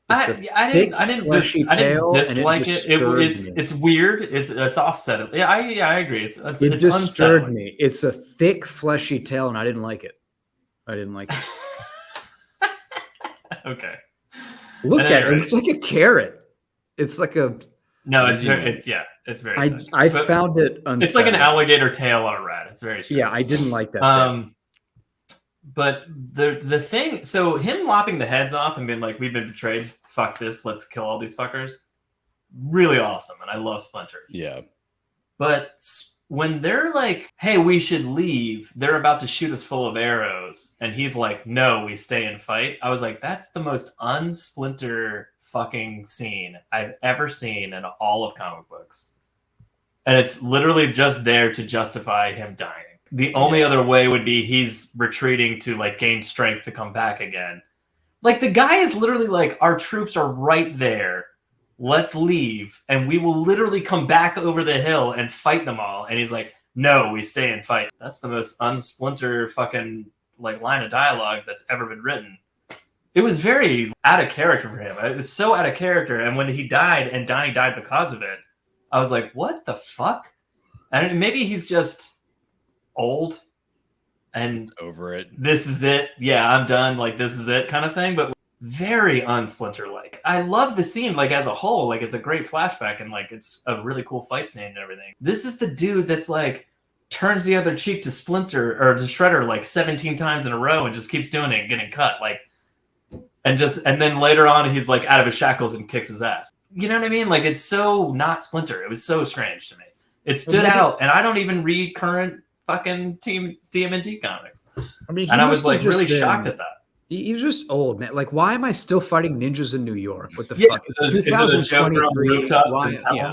I didn't dislike it. It's weird. It's offset. Yeah, I agree. It disturbed unsettling. me. It's a thick, fleshy tail, and I didn't like it. Okay. Look at it. It's like a carrot. It's like a. No, it's very. It's very. I found it. Unsettling. It's like an alligator tail on a rat. It's very strange. Yeah, I didn't like that. But the thing, so him lopping the heads off and being like, "We've been betrayed. Fuck this. Let's kill all these fuckers." Really awesome, and I love Splinter. Yeah. But when they're like, "Hey, we should leave," they're about to shoot us full of arrows, and he's like, "No, we stay and fight." I was like, "That's the most unsplinter fucking scene I've ever seen in all of comic books," and it's literally just there to justify him dying. The only other way would be he's retreating to like gain strength to come back again. Like the guy is literally like, "Our troops are right there. Let's leave, and we will literally come back over the hill and fight them all." And he's like, "No, we stay and fight." That's the most unsplinter fucking like line of dialogue that's ever been written. It was very out of character for him. It was so out of character. And when he died and Donnie died because of it, I was like, what the fuck? And maybe he's just old and over it. This is it. Yeah, I'm done. Like, this is it kind of thing. But very unsplinter-like. I love the scene, like, as a whole. Like, it's a great flashback and, like, it's a really cool fight scene and everything. This is the dude that's, like, turns the other cheek to Splinter or to Shredder, like, 17 times in a row and just keeps doing it and getting cut. Like, and then later on, he's, like, out of his shackles and kicks his ass. You know what I mean? Like, it's so not Splinter. It was so strange to me. It stood out, and I don't even read current fucking tmnt comics. I mean, and I was, like, really shocked at that. He's just old, man. Like, why am I still fighting ninjas in New York? What the fuck? Is it a joke on rooftops?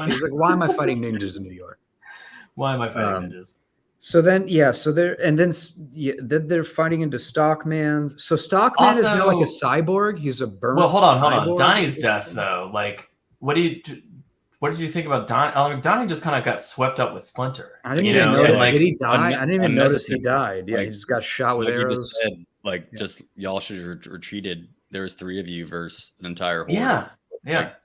He's like, why am I fighting ninjas in New York? Why am I fighting ninjas? So then, then they're fighting into Stockman. So Stockman is now like a cyborg. He's a burnt. Well, hold on. Donnie's death, though. Like, what did you think about Donnie? Donnie just kind of got swept up with Splinter. I didn't even know. Like, did he die? I didn't even notice he died. Yeah, he just got shot with arrows. Just y'all should have retreated. There was 3 of you versus an entire horde. Yeah. Like,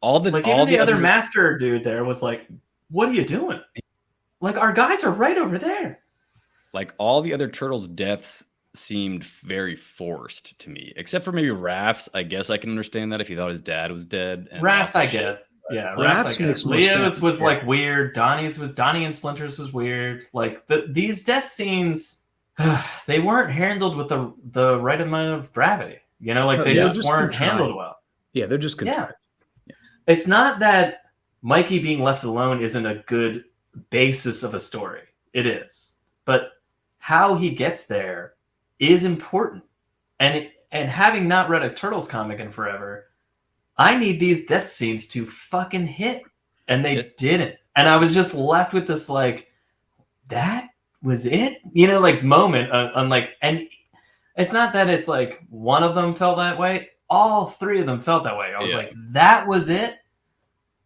all the other master dude there was like, "What are you doing? Like, our guys are right over there." Like, all the other turtles' deaths seemed very forced to me, except for maybe Raph's. I guess I can understand that if he thought his dad was dead. And Raph's, I get it. Yeah, Raph's makes more sense. Leo's was like weird. Donnie and Splinter's was weird. Like these death scenes. They weren't handled with the right amount of gravity. You know, like they just weren't handled well. Yeah, they're just contrived. Yeah. It's not that Mikey being left alone isn't a good basis of a story. It is. But how he gets there is important. And having not read a Turtles comic in forever, I need these death scenes to fucking hit. And they didn't. And I was just left with this like, that was it, you know, like moment and it's not that it's like one of them felt that way. All 3 of them felt that way. I was like, that was it.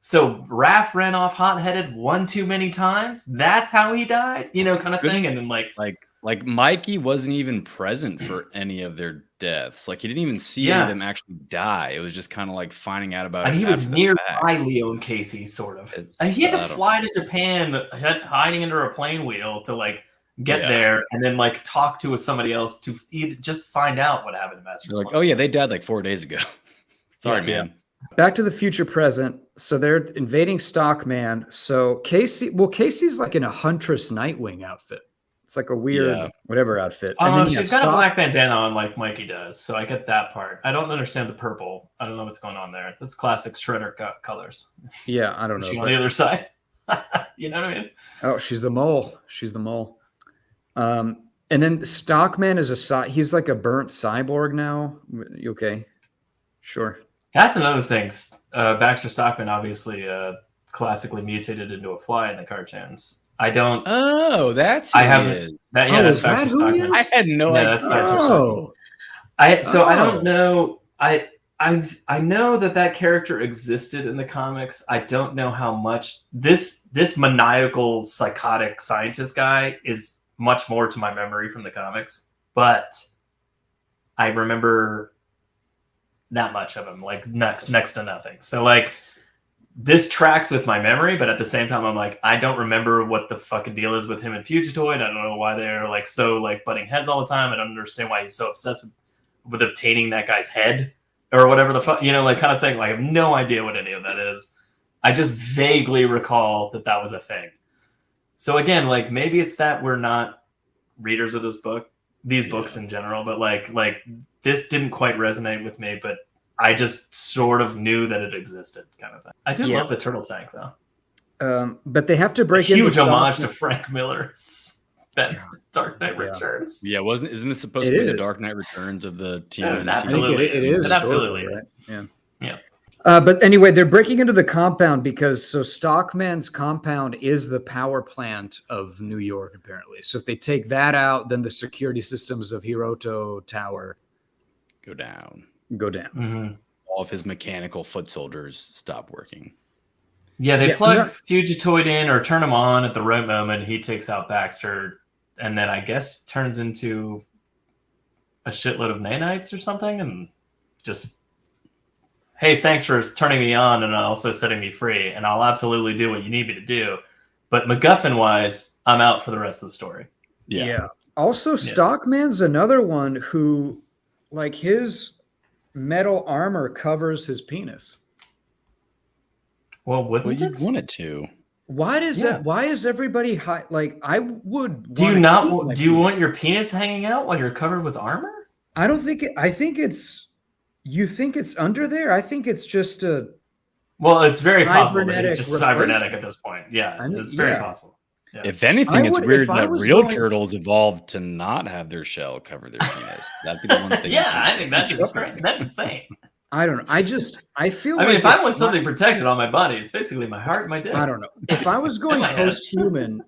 So Raph ran off hot-headed one too many times. That's how he died, you know, kind of thing. And then like Mikey wasn't even present for any of their deaths. Like, he didn't even see any of them actually die. It was just kind of like finding out about it. And he was nearby Leo and Casey, sort of. And he had to fly to Japan, hiding under a plane wheel to like get there, and then like talk to somebody else to just find out what happened to Master. They're like, oh yeah, they died like 4 days ago. Sorry, man. Back to the future present. So they're invading Stockman. So Casey's like in a Huntress Nightwing outfit. It's like a weird whatever outfit. Oh, she's got a black bandana on like Mikey does. So I get that part. I don't understand the purple. I don't know what's going on there. That's classic Shredder colors. Yeah, I don't know. She's on the other side. You know what I mean? Oh, she's the mole. And then Stockman is he's like a burnt cyborg now. You okay? Sure. That's another thing. Baxter Stockman obviously classically mutated into a fly in the cartoons. I don't. Oh, that's. I haven't. That's Baxter Stockman. I had no idea. That's Baxter Stockman. I don't know. I know that character existed in the comics. I don't know how much this maniacal psychotic scientist guy is much more to my memory from the comics, but I remember not much of him, like next to nothing. So like this tracks with my memory, but at the same time, I'm like, I don't remember what the fucking deal is with him and Fugitoid. I don't know why they're like so like butting heads all the time. I don't understand why he's so obsessed with obtaining that guy's head or whatever the fuck, like kind of thing. Like I have no idea what any of that is. I just vaguely recall that was a thing. So again, like maybe it's that we're not readers of these books in general, but like this didn't quite resonate with me, but I just sort of knew that it existed, kind of thing. I do love the turtle tank though. But they have to break a huge homage to Frank Miller's Dark Knight Returns. Yeah, isn't this supposed to be the Dark Knight Returns of the TMNT? Absolutely, it is. It absolutely is. Right? Yeah. But anyway, they're breaking into the compound because Stockman's compound is the power plant of New York, apparently. So if they take that out, then the security systems of Hiroto Tower go down. Mm-hmm. All of his mechanical foot soldiers stop working. Yeah, they plug Fugitoid in or turn him on at the right moment. He takes out Baxter and then I guess turns into a shitload of nanites or something and just, hey, thanks for turning me on and also setting me free. And I'll absolutely do what you need me to do. But MacGuffin-wise, I'm out for the rest of the story. Yeah. Also, Stockman's another one who, like, his metal armor covers his penis. Well, wouldn't you want it to? Why does that? Why is everybody high? Like, I would. Do you want your penis hanging out while you're covered with armor? I don't think. I think it's. You think it's under there? I think it's just a. Well, it's very possible that it's just cybernetic at this point. Yeah, it's very possible. Yeah. If anything, it's weird that real turtles evolved to not have their shell cover their penis. That'd be the one thing. I think that's insane. That's insane. I don't know. I feel like if I want something protected on my body, it's basically my heart and my dick. I don't know. If I was going post-human,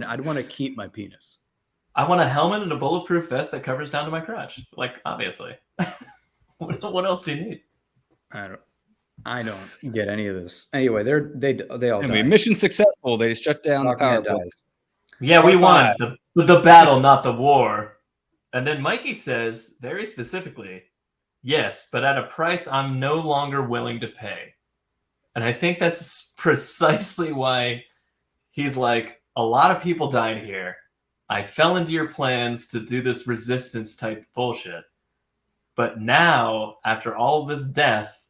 I'd want to keep my penis. I want a helmet and a bulletproof vest that covers down to my crotch. Like, obviously. What else do you need? I don't get any of this. Anyway, they all die. Mission successful. They shut down the power plant. Yeah, we won the battle, not the war. And then Mikey says very specifically, yes, but at a price I'm no longer willing to pay. And I think that's precisely why he's like, a lot of people died here. I fell into your plans to do this resistance type bullshit. But now, after all of this death,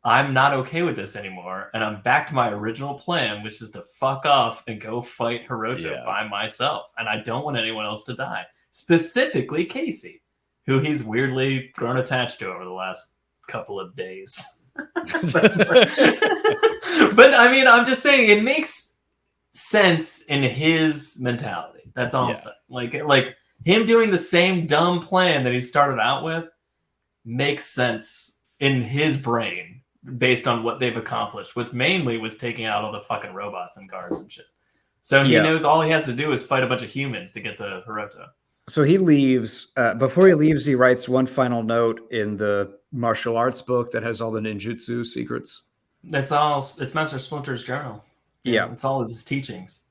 I'm not okay with this anymore. And I'm back to my original plan, which is to fuck off and go fight Hiroto by myself. And I don't want anyone else to die. Specifically Casey, who he's weirdly grown attached to over the last couple of days. But I mean, I'm just saying it makes sense in his mentality. That's all I'm saying. Like him doing the same dumb plan that he started out with makes sense in his brain based on what they've accomplished, which mainly was taking out all the fucking robots and guards and shit. So he knows all he has to do is fight a bunch of humans to get to Hiroto. So he leaves. Before he leaves, he writes one final note in the martial arts book that has all the ninjutsu secrets. It's Master Splinter's journal. Yeah. It's all of his teachings.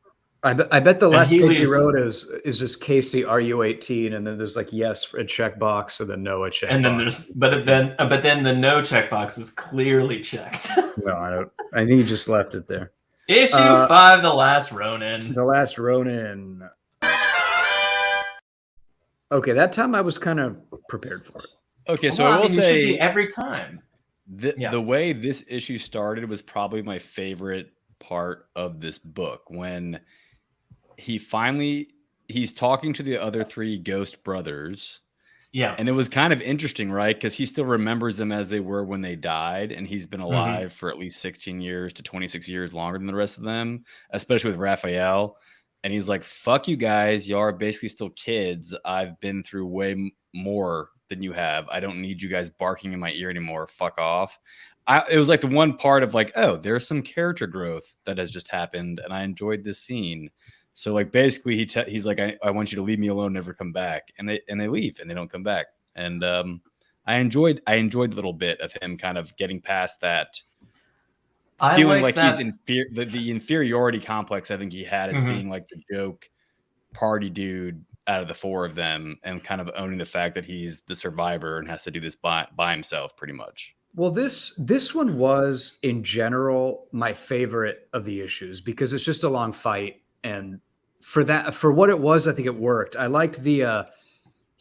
I bet the last page he wrote is just Casey, are you 18? And then there's like yes for a checkbox and then no a checkbox. And then but then the no checkbox is clearly checked. No, I don't. I think he just left it there. Issue 5, The Last Ronin. The Last Ronin. Okay, that time I was kind of prepared for it. Okay, so I will say every time. The way this issue started was probably my favorite part of this book, when he's talking to the other 3 ghost brothers. Yeah. And it was kind of interesting, right? Because he still remembers them as they were when they died, and he's been alive for at least 16 years to 26 years longer than the rest of them, especially with Raphael. And he's like, fuck you guys. Y'all are basically still kids. I've been through way more than you have. I don't need you guys barking in my ear anymore. Fuck off. It was like the one part of like, oh, there's some character growth that has just happened, and I enjoyed this scene. So like basically he's like, I want you to leave me alone, never come back. And they leave and they don't come back. And I enjoyed a little bit of him kind of getting past that. Feeling like he's the inferiority complex I think he had as being like the joke party dude out of the 4 of them, and kind of owning the fact that he's the survivor and has to do this by himself pretty much. Well, this one was in general my favorite of the issues because it's just a long fight, and for what it was, I think it worked. I liked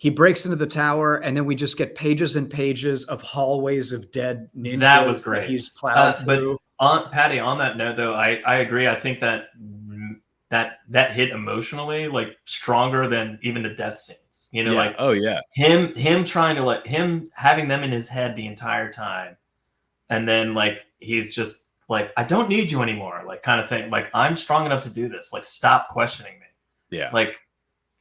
he breaks into the tower, and then we just get pages and pages of hallways of dead ninjas. That was great. He's plowed through. But Patty, on that note, though, I agree. I think that hit emotionally like stronger than even the death scenes. You know, like him trying to him having them in his head the entire time, and then like he's just like, I don't need you anymore, like kind of thing. Like, I'm strong enough to do this. Like, stop questioning me. Yeah. Like,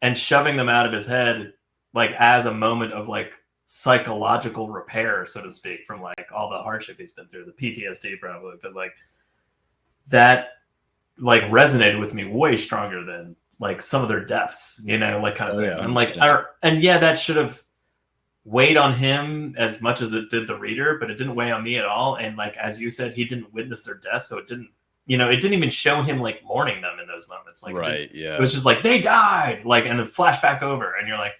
and shoving them out of his head, like as a moment of like psychological repair, so to speak, from like all the hardship he's been through, the PTSD probably, but like that like resonated with me way stronger than like some of their deaths, you know, like kind of thing. Yeah, and like, that should have weighed on him as much as it did the reader, but it didn't weigh on me at all. And like, as you said, he didn't witness their death, so it didn't, you know, it didn't even show him like mourning them in those moments. Like, it was just like, they died, like, and then flashback over, and you're like,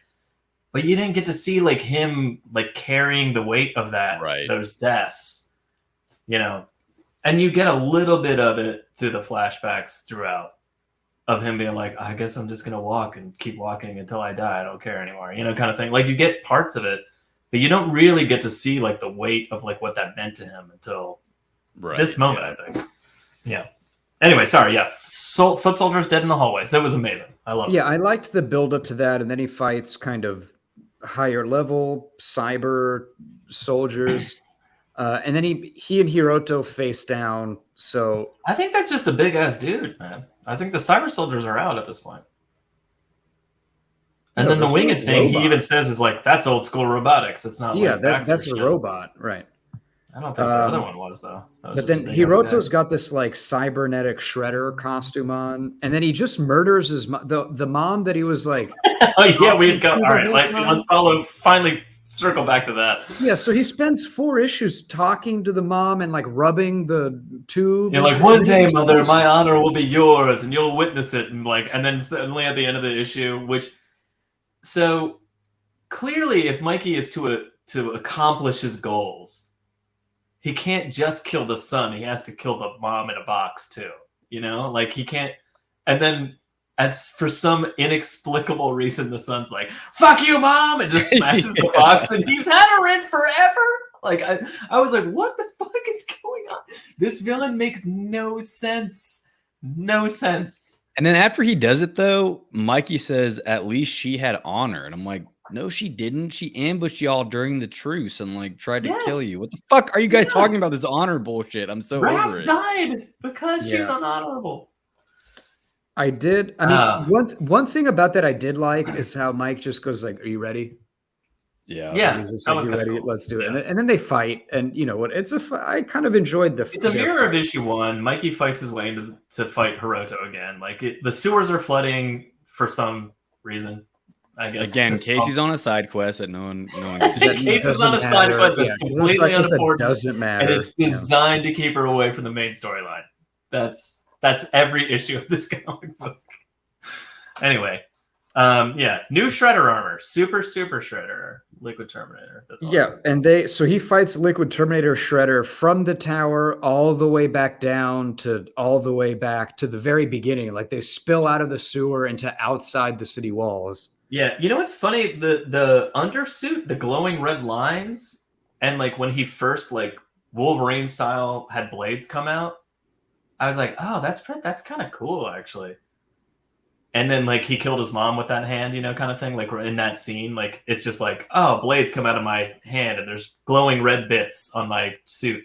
but you didn't get to see like him like carrying the weight of that, those deaths, you know. And you get a little bit of it through the flashbacks throughout, of him being like, I guess I'm just going to walk and keep walking until I die. I don't care anymore, you know, kind of thing. Like, you get parts of it, but you don't really get to see like the weight of like what that meant to him until this moment, I think. Yeah. Anyway, sorry. Yeah. Foot soldiers dead in the hallways. That was amazing. I love it. Yeah. I liked the build up to that. And then he fights kind of higher level cyber soldiers. And then he and Hiroto face down. So I think that's just a big ass dude, man. I think the cyber soldiers are out at this point. And then the winged thing he even says is like, that's old school robotics. It's not. Yeah, that's a robot, right? I don't think the other one was though. But then Hiroto's got this like cybernetic shredder costume on, and then he just murders his the mom that he was like. Oh yeah, we'd go. All right, like let's finally circle back to that. Yeah, so he spends 4 issues talking to the mom and like rubbing the tube. You're like, one day, mother, my honor will be yours, and you'll witness it, and like, and then suddenly at the end of the issue, so clearly, if Mikey is to accomplish his goals, he can't just kill the son. He has to kill the mom in a box too. You know, like he can't, and then. For some inexplicable reason, the son's like, fuck you, mom, and just smashes the box, and he's had her in forever. Like, I was like, what the fuck is going on? This villain makes no sense. No sense. And then after he does it, though, Mikey says, at least she had honor. And I'm like, no, she didn't. She ambushed y'all during the truce and, like, tried to kill you. What the fuck are you guys talking about, this honor bullshit? I'm so over it. Died because she's unhonorable. I mean, one thing about that I did like is how Mike just goes like, "Are you ready?" Yeah. He's just like, "You ready? Cool. Let's do it." And then they fight, and you know what? I kind of enjoyed the. It's a mirror of issue 1. Mikey fights his way to fight Hiroto again. Like the sewers are flooding for some reason. I guess again, Casey's on a side quest that no one. Casey's on a side quest that's completely unimportant. Doesn't matter, and it's designed to keep her away from the main storyline. That's every issue of this comic book. Anyway, new Shredder armor, super Shredder, Liquid Terminator. That's all. And he fights Liquid Terminator Shredder from the tower all the way back down to all the way back to the very beginning. Like they spill out of the sewer into outside the city walls. Yeah, you know what's funny? The undersuit, the glowing red lines, and like when he first like Wolverine style had blades come out. I was like, oh, that's kind of cool, actually. And then, like, he killed his mom with that hand, you know, kind of thing. Like, in that scene, like, it's just like, oh, blades come out of my hand, and there's glowing red bits on my suit.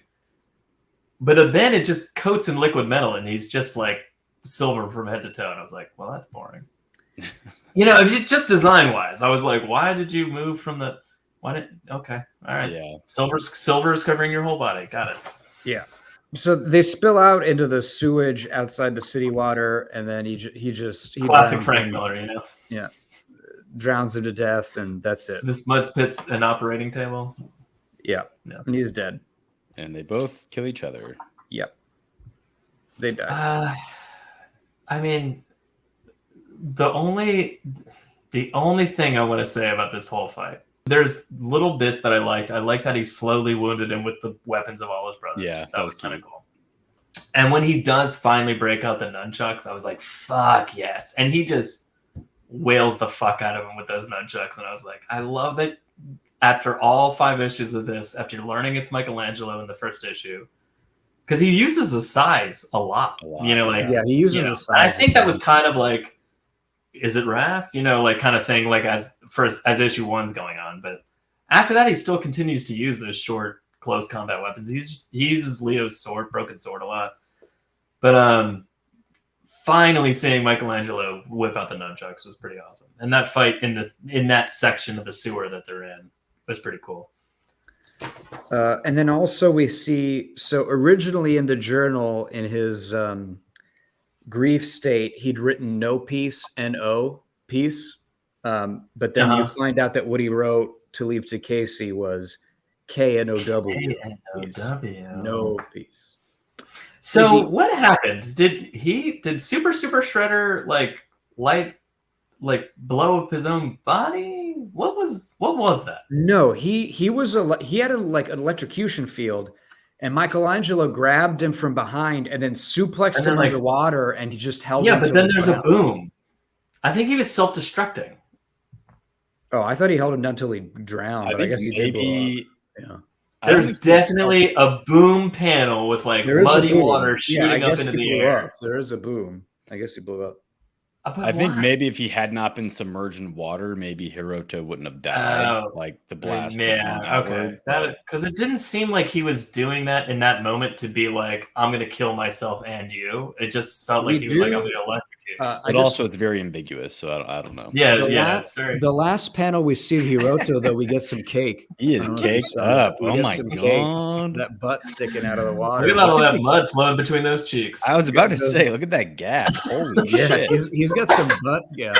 But then it just coats in liquid metal, and he's just, like, silver from head to toe. And I was like, well, that's boring. You know, just design-wise. I was like, why did you move from the... Okay, all right. Yeah. Silver is covering your whole body. Got it. Yeah. So they spill out into the sewage outside the city water, and then he classic Frank Miller, you know. Yeah, drowns him to death, and that's it. The Smuts pits an operating table. Yeah, and he's dead. And they both kill each other. Yep, they die. I mean, the only thing I want to say about this whole fight. There's little bits that I liked. I like that he slowly wounded him with the weapons of all his brothers. Yeah, that was kind of cool. And when he does finally break out the nunchucks, I was like, fuck yes. And he just wails the fuck out of him with those nunchucks. And I was like, I love that after all 5 issues of this, after learning it's Michelangelo in the first issue, because he uses the size a lot. He uses the size. I think that was kind of like, is it Raph? Like kind of thing, like as issue 1's going on. But after that, he still continues to use those short, close combat weapons. He uses Leo's sword, broken sword, a lot. But finally seeing Michelangelo whip out the nunchucks was pretty awesome. And that fight in that section of the sewer that they're in was pretty cool. And then also we see, so originally in the journal, in his grief state, he'd written no peace, N-O, peace. But then you find out that what he wrote to leave to Casey was K-N-O-W. K-N-O-W. No peace. So what happened? Did Super Shredder blow up his own body? What was that? No, he had an electrocution field, and Michelangelo grabbed him from behind and then suplexed him underwater, and he just held him. Yeah, but then there's a boom. I think he was self-destructing. Oh, I thought he held him down until he drowned. I guess he did. Yeah. There's definitely a boom panel with muddy water shooting up into the air. There is a boom. I guess he blew up. I think maybe if he had not been submerged in water, maybe Hiroto wouldn't have died. The blast. Yeah, okay. Because it didn't seem like he was doing that in that moment to be like, I'm going to kill myself and you. It just felt like he was like, I'm going to electrocute. But also, it's very ambiguous, so I don't know. Yeah, it's very. The last panel we see Hiroto, though, we get some cake. He is caked up. Oh my god! That butt sticking out of the water. Look at all that mud flowing between those cheeks. I was about to say, look at that gap. Holy shit! He's got some butt gap.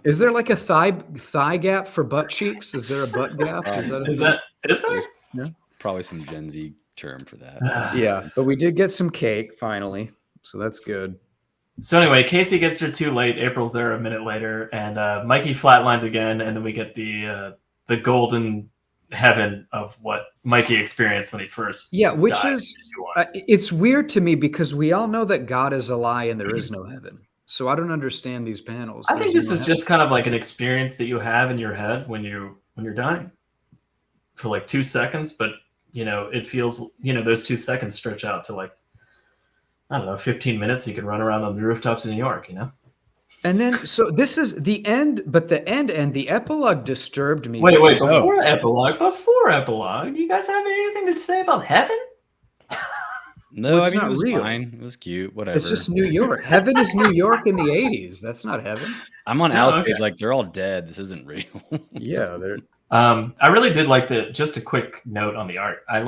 Is there like a thigh gap for butt cheeks? Is there a butt gap? Is there? Yeah. Probably some Gen Z term for that. Yeah, but we did get some cake finally. So that's good. So anyway, Casey gets her too late. April's there a minute later, and Mikey flatlines again, and then we get the golden heaven of what Mikey experienced when he first which died. Is it's weird to me because we all know that God is a lie and there is no heaven. So I don't understand these panels. I think this is just kind of like an experience that you have in your head when you're dying for like 2 seconds, but it feels those 2 seconds stretch out to like, I don't know, 15 minutes. You can run around on the rooftops in New York, And then, so this is the end, but the end and the epilogue disturbed me. Wait, before epilogue, you guys have anything to say about heaven? No, it was real. Fine. It was cute. Whatever. It's just New York. Heaven is New York in the 80s. That's not heaven. I'm on Al's page, they're all dead. This isn't real. Yeah, they're. I really did like just a quick note on the art. I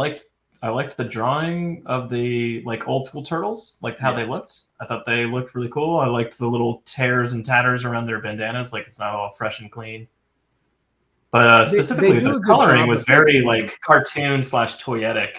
liked the drawing of the old school turtles, how they looked. I thought they looked really cool. I liked the little tears and tatters around their bandanas, it's not all fresh and clean. But specifically, the coloring was very cartoon / toyetic,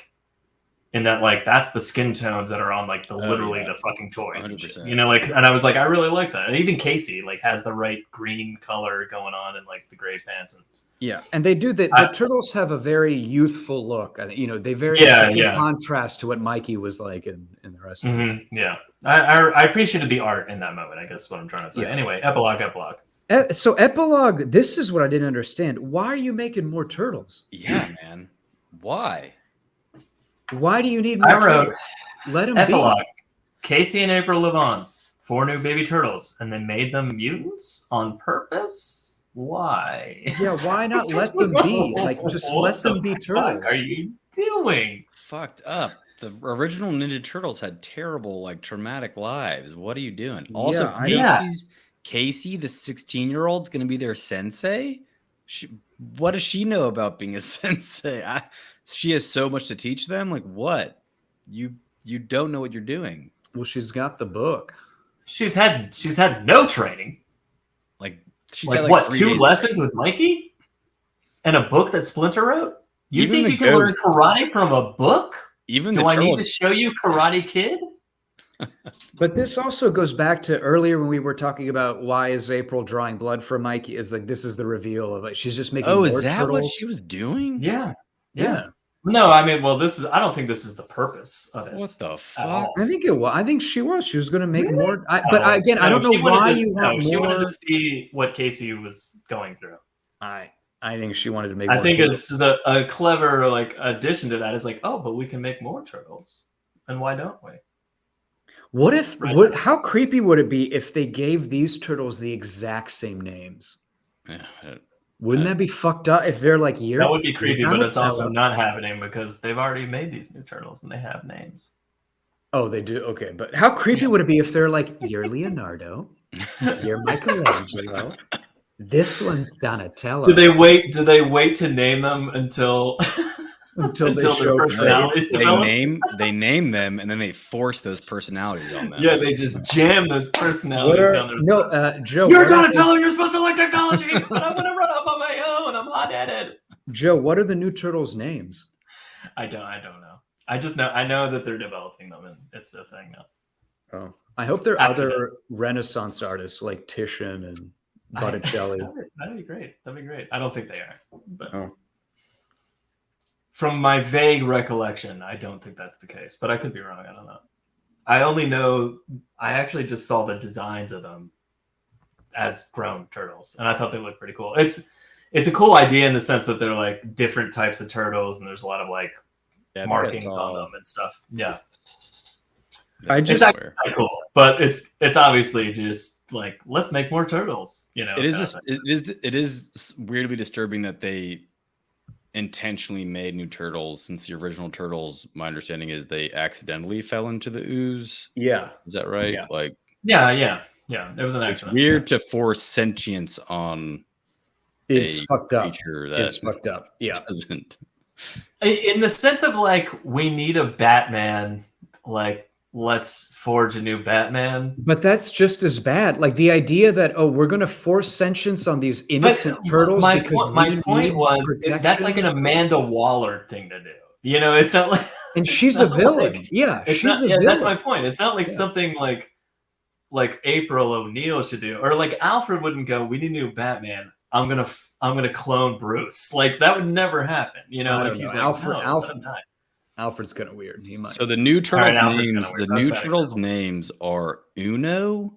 in that that's the skin tones that are on the fucking toys. And and I was like, I really like that. And even Casey has the right green color going on and the gray pants and. Yeah, and they do. The turtles have a very youthful look. They very in contrast to what Mikey was like in the rest of it. Yeah, I appreciated the art in that moment. I guess is what I'm trying to say. Yeah. Anyway, epilogue. So epilogue. This is what I didn't understand. Why are you making more turtles? Yeah, man. Why? Why do you need more turtles? Let them epilogue. Casey and April live on 4 new baby turtles, and they made them mutants on purpose. Why? Yeah, why not let them be? Just let them be turtles. What are you doing? Fucked up. The original Ninja Turtles had terrible, traumatic lives. What are you doing? Also, Casey, the 16-year-old, is going to be their sensei. What does she know about being a sensei? She has so much to teach them. What? You don't know what you're doing. Well, she's got the book. She's had no training. She's had 2 lessons with Mikey and a book that Splinter wrote? You think you can learn karate from a book? Do I need to show you Karate Kid? But this also goes back to earlier when we were talking about why is April drawing blood for Mikey? Is this is the reveal of it. She's just making more is that turtles. What she was doing? Yeah. No, I mean, well, I don't think this is the purpose of it. What the fuck? I think it was. I think she was. She was going to make more. But again, I don't know why you want more. She wanted to see what Casey was going through. I think she wanted to make more. I think it's a clever like addition to that is like, oh, but we can make more turtles. And why don't we? What if, how creepy would it be if they gave these turtles the exact same names? Yeah. Wouldn't that be fucked up if they're like That would be creepy, but it's also not happening because they've already made these new turtles and they have names. Oh, they do? Okay. But how creepy would it be if they're like, you're Leonardo, you're Michelangelo, this one's Donatello. Do they wait to name them until their personalities develop? They name them and then they force those personalities on them. Yeah, they just jam those personalities down their No, Joe. You're Donatello, you're supposed to like technology, but I'm gonna run off on my own. I'm hot-headed. Joe, what are the new turtles' names? I don't know. I know that they're developing them and it's a thing now. Oh. I hope there are other Renaissance artists like Titian and Botticelli. That'd be great. I don't think they are. But from my vague recollection, I don't think that's the case. But I could be wrong. I don't know. I only know I actually just saw the designs of them as grown turtles, and I thought they looked pretty cool. It's a cool idea in the sense that they're like different types of turtles, and there's a lot of like markings on them and stuff. Yeah. It's actually kind of cool, but it's obviously just like, let's make more turtles. You know, it is weirdly disturbing that they intentionally made new turtles, since the original turtles, my understanding is they accidentally fell into the ooze. Yeah, is that right? Yeah. Like, yeah, it was an accident. It's weird to force sentience on. It's fucked up. It's fucked up. Yeah, doesn't. In the sense of like, we need a Batman, like, let's forge a new Batman. But that's just as bad. Like the idea that, we're going to force sentience on these innocent turtles. My point was, that's like an Amanda Waller thing to do. You know, it's not like... And she's a villain. Like, yeah, she's a villain. That's my point. It's not like something like April O'Neil should do. Or like Alfred wouldn't go, we need a new Batman. I'm gonna clone Bruce. Like that would never happen. You know, like he's like, Alfred's kind of weird. He might. So the new turtles names, turtles' names are Uno,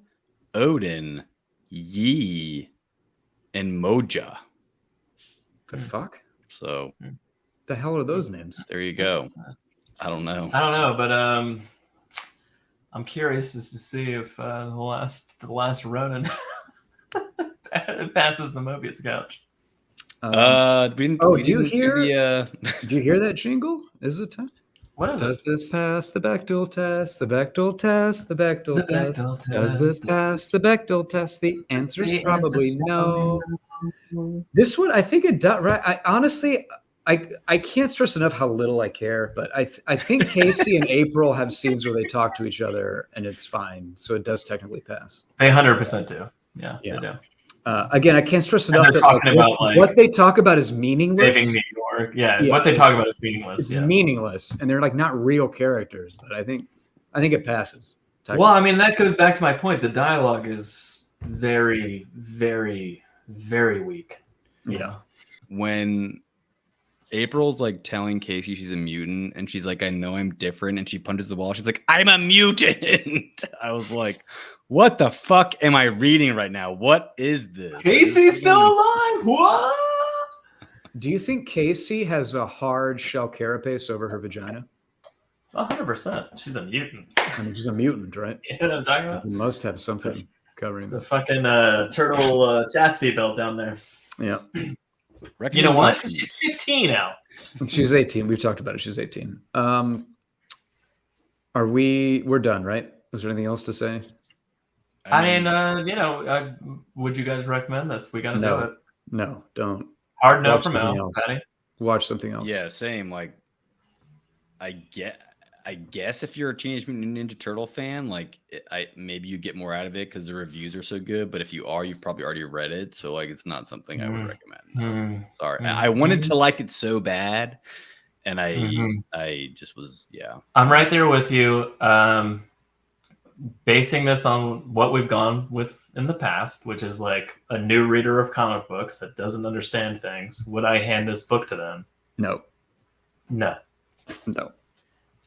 Odin, Yi, and Moja. The fuck? So the hell are those names? There you go. I don't know, but I'm curious as to see if the last Ronin passes the Mobius Couch. Do you hear? Did you hear that jingle? Is it time? What is Does this pass the Bechdel test? The Bechdel test. The Bechdel test. Does this pass the Bechdel test? The answer is probably no. This one, I think it does. Right? I honestly, I can't stress enough how little I care. But I think Casey and April have scenes where they talk to each other, and it's fine. So it does technically pass. They 100% do. Yeah, they do. Again, I can't stress enough that what they talk about is meaningless. Saving New York. Yeah, what they talk about is meaningless. It's meaningless, and they're like not real characters. But I think it passes. Well, I mean, that goes back to my point. The dialogue is very, very, very weak. Yeah. When April's like telling Casey she's a mutant, and she's like, "I know I'm different," and she punches the wall. She's like, "I'm a mutant." I was like, what the fuck am I reading right now? What is this? Casey's still alive. What? Do you think Casey has a hard shell carapace over her vagina? 100%. She's a mutant. I mean, she's a mutant, right? You know what I'm talking about? She must have something covering the fucking turtle chastity belt down there. Yeah. You know what? She's 15 now. She's 18. We've talked about it. She's 18. We're done, right? Was there anything else to say? I mean, would you guys recommend this? We got to do it. No, don't. Hard no from Al, Patty. Watch something else. Yeah, same. Like, I guess if you're a Teenage Mutant Ninja Turtle fan, like, maybe you get more out of it because the reviews are so good. But if you are, you've probably already read it, so like, it's not something I would recommend. Sorry, I wanted to like it so bad, and I just was I'm right there with you. Basing this on what we've gone with in the past, which is like a new reader of comic books that doesn't understand things, would I hand this book to them? No. No.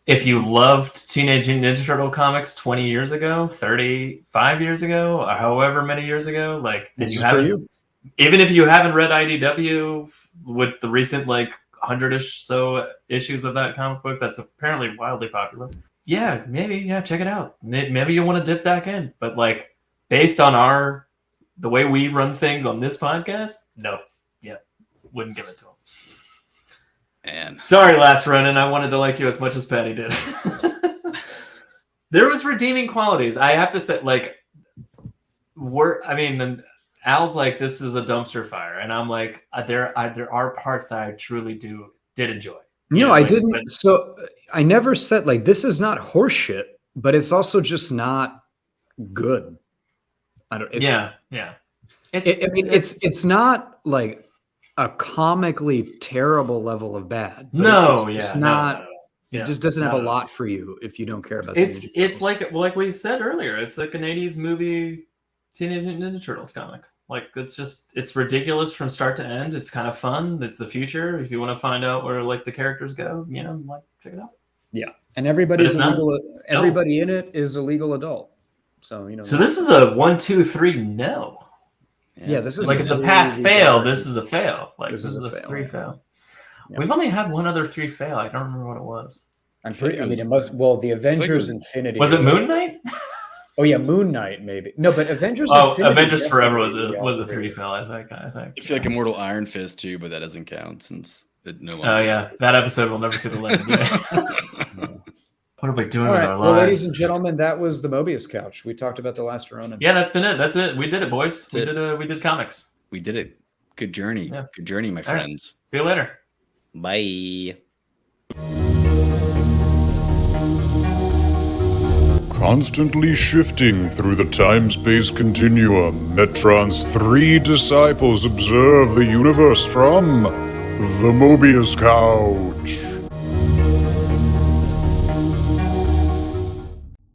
If you loved Teenage Mutant Ninja Turtle comics 20 years ago, 35 years ago, or however many years ago, like, and even if you haven't read IDW with the recent, like, 100-ish so issues of that comic book that's apparently wildly popular, maybe check it out. Maybe you want to dip back in, but, like, based on the way we run things on this podcast, no, wouldn't give it to them. And sorry, Last Ronin, I wanted to like you as much as Patty did. There was redeeming qualities. I have to say, like, Al's like, this is a dumpster fire, and I'm like, there are parts that I truly did enjoy. I didn't. So I never said, like, this is not horseshit, but it's also just not good. It's not like a comically terrible level of bad. It just doesn't have a lot for you if you don't care about it. It's like we said earlier, it's like an 80s movie Teenage Mutant Ninja Turtles comic. Like, it's ridiculous from start to end. It's kind of fun. It's the future. If you want to find out where, like, the characters go, like, check it out. Yeah. And everybody in it is a legal adult. So, So this is a 1, 2, 3 no. Yeah, this is like, it's a pass fail. This is a fail. Like, this is a 3 fail. Yeah. We've only had one other 3 fail. I don't remember what it was. The Avengers Infinity. Was it Moon Knight? Oh yeah, Moon Knight maybe. No, but Avengers. Avengers Forever was a 3 fail. I think. I feel like Immortal Iron Fist too, but that doesn't count since it no longer. Oh yeah, that episode will never see the light of day. What are we doing with our lives? Well, ladies and gentlemen, that was the Mobius Couch. We talked about the Last Ronin. Yeah, that's been it. That's it. We did it, boys. We did comics. We did it. Good journey. Yeah. Good journey, my friends. Right. See you later. Bye. Constantly shifting through the time-space continuum, Metron's 3 disciples observe the universe from the Mobius Couch.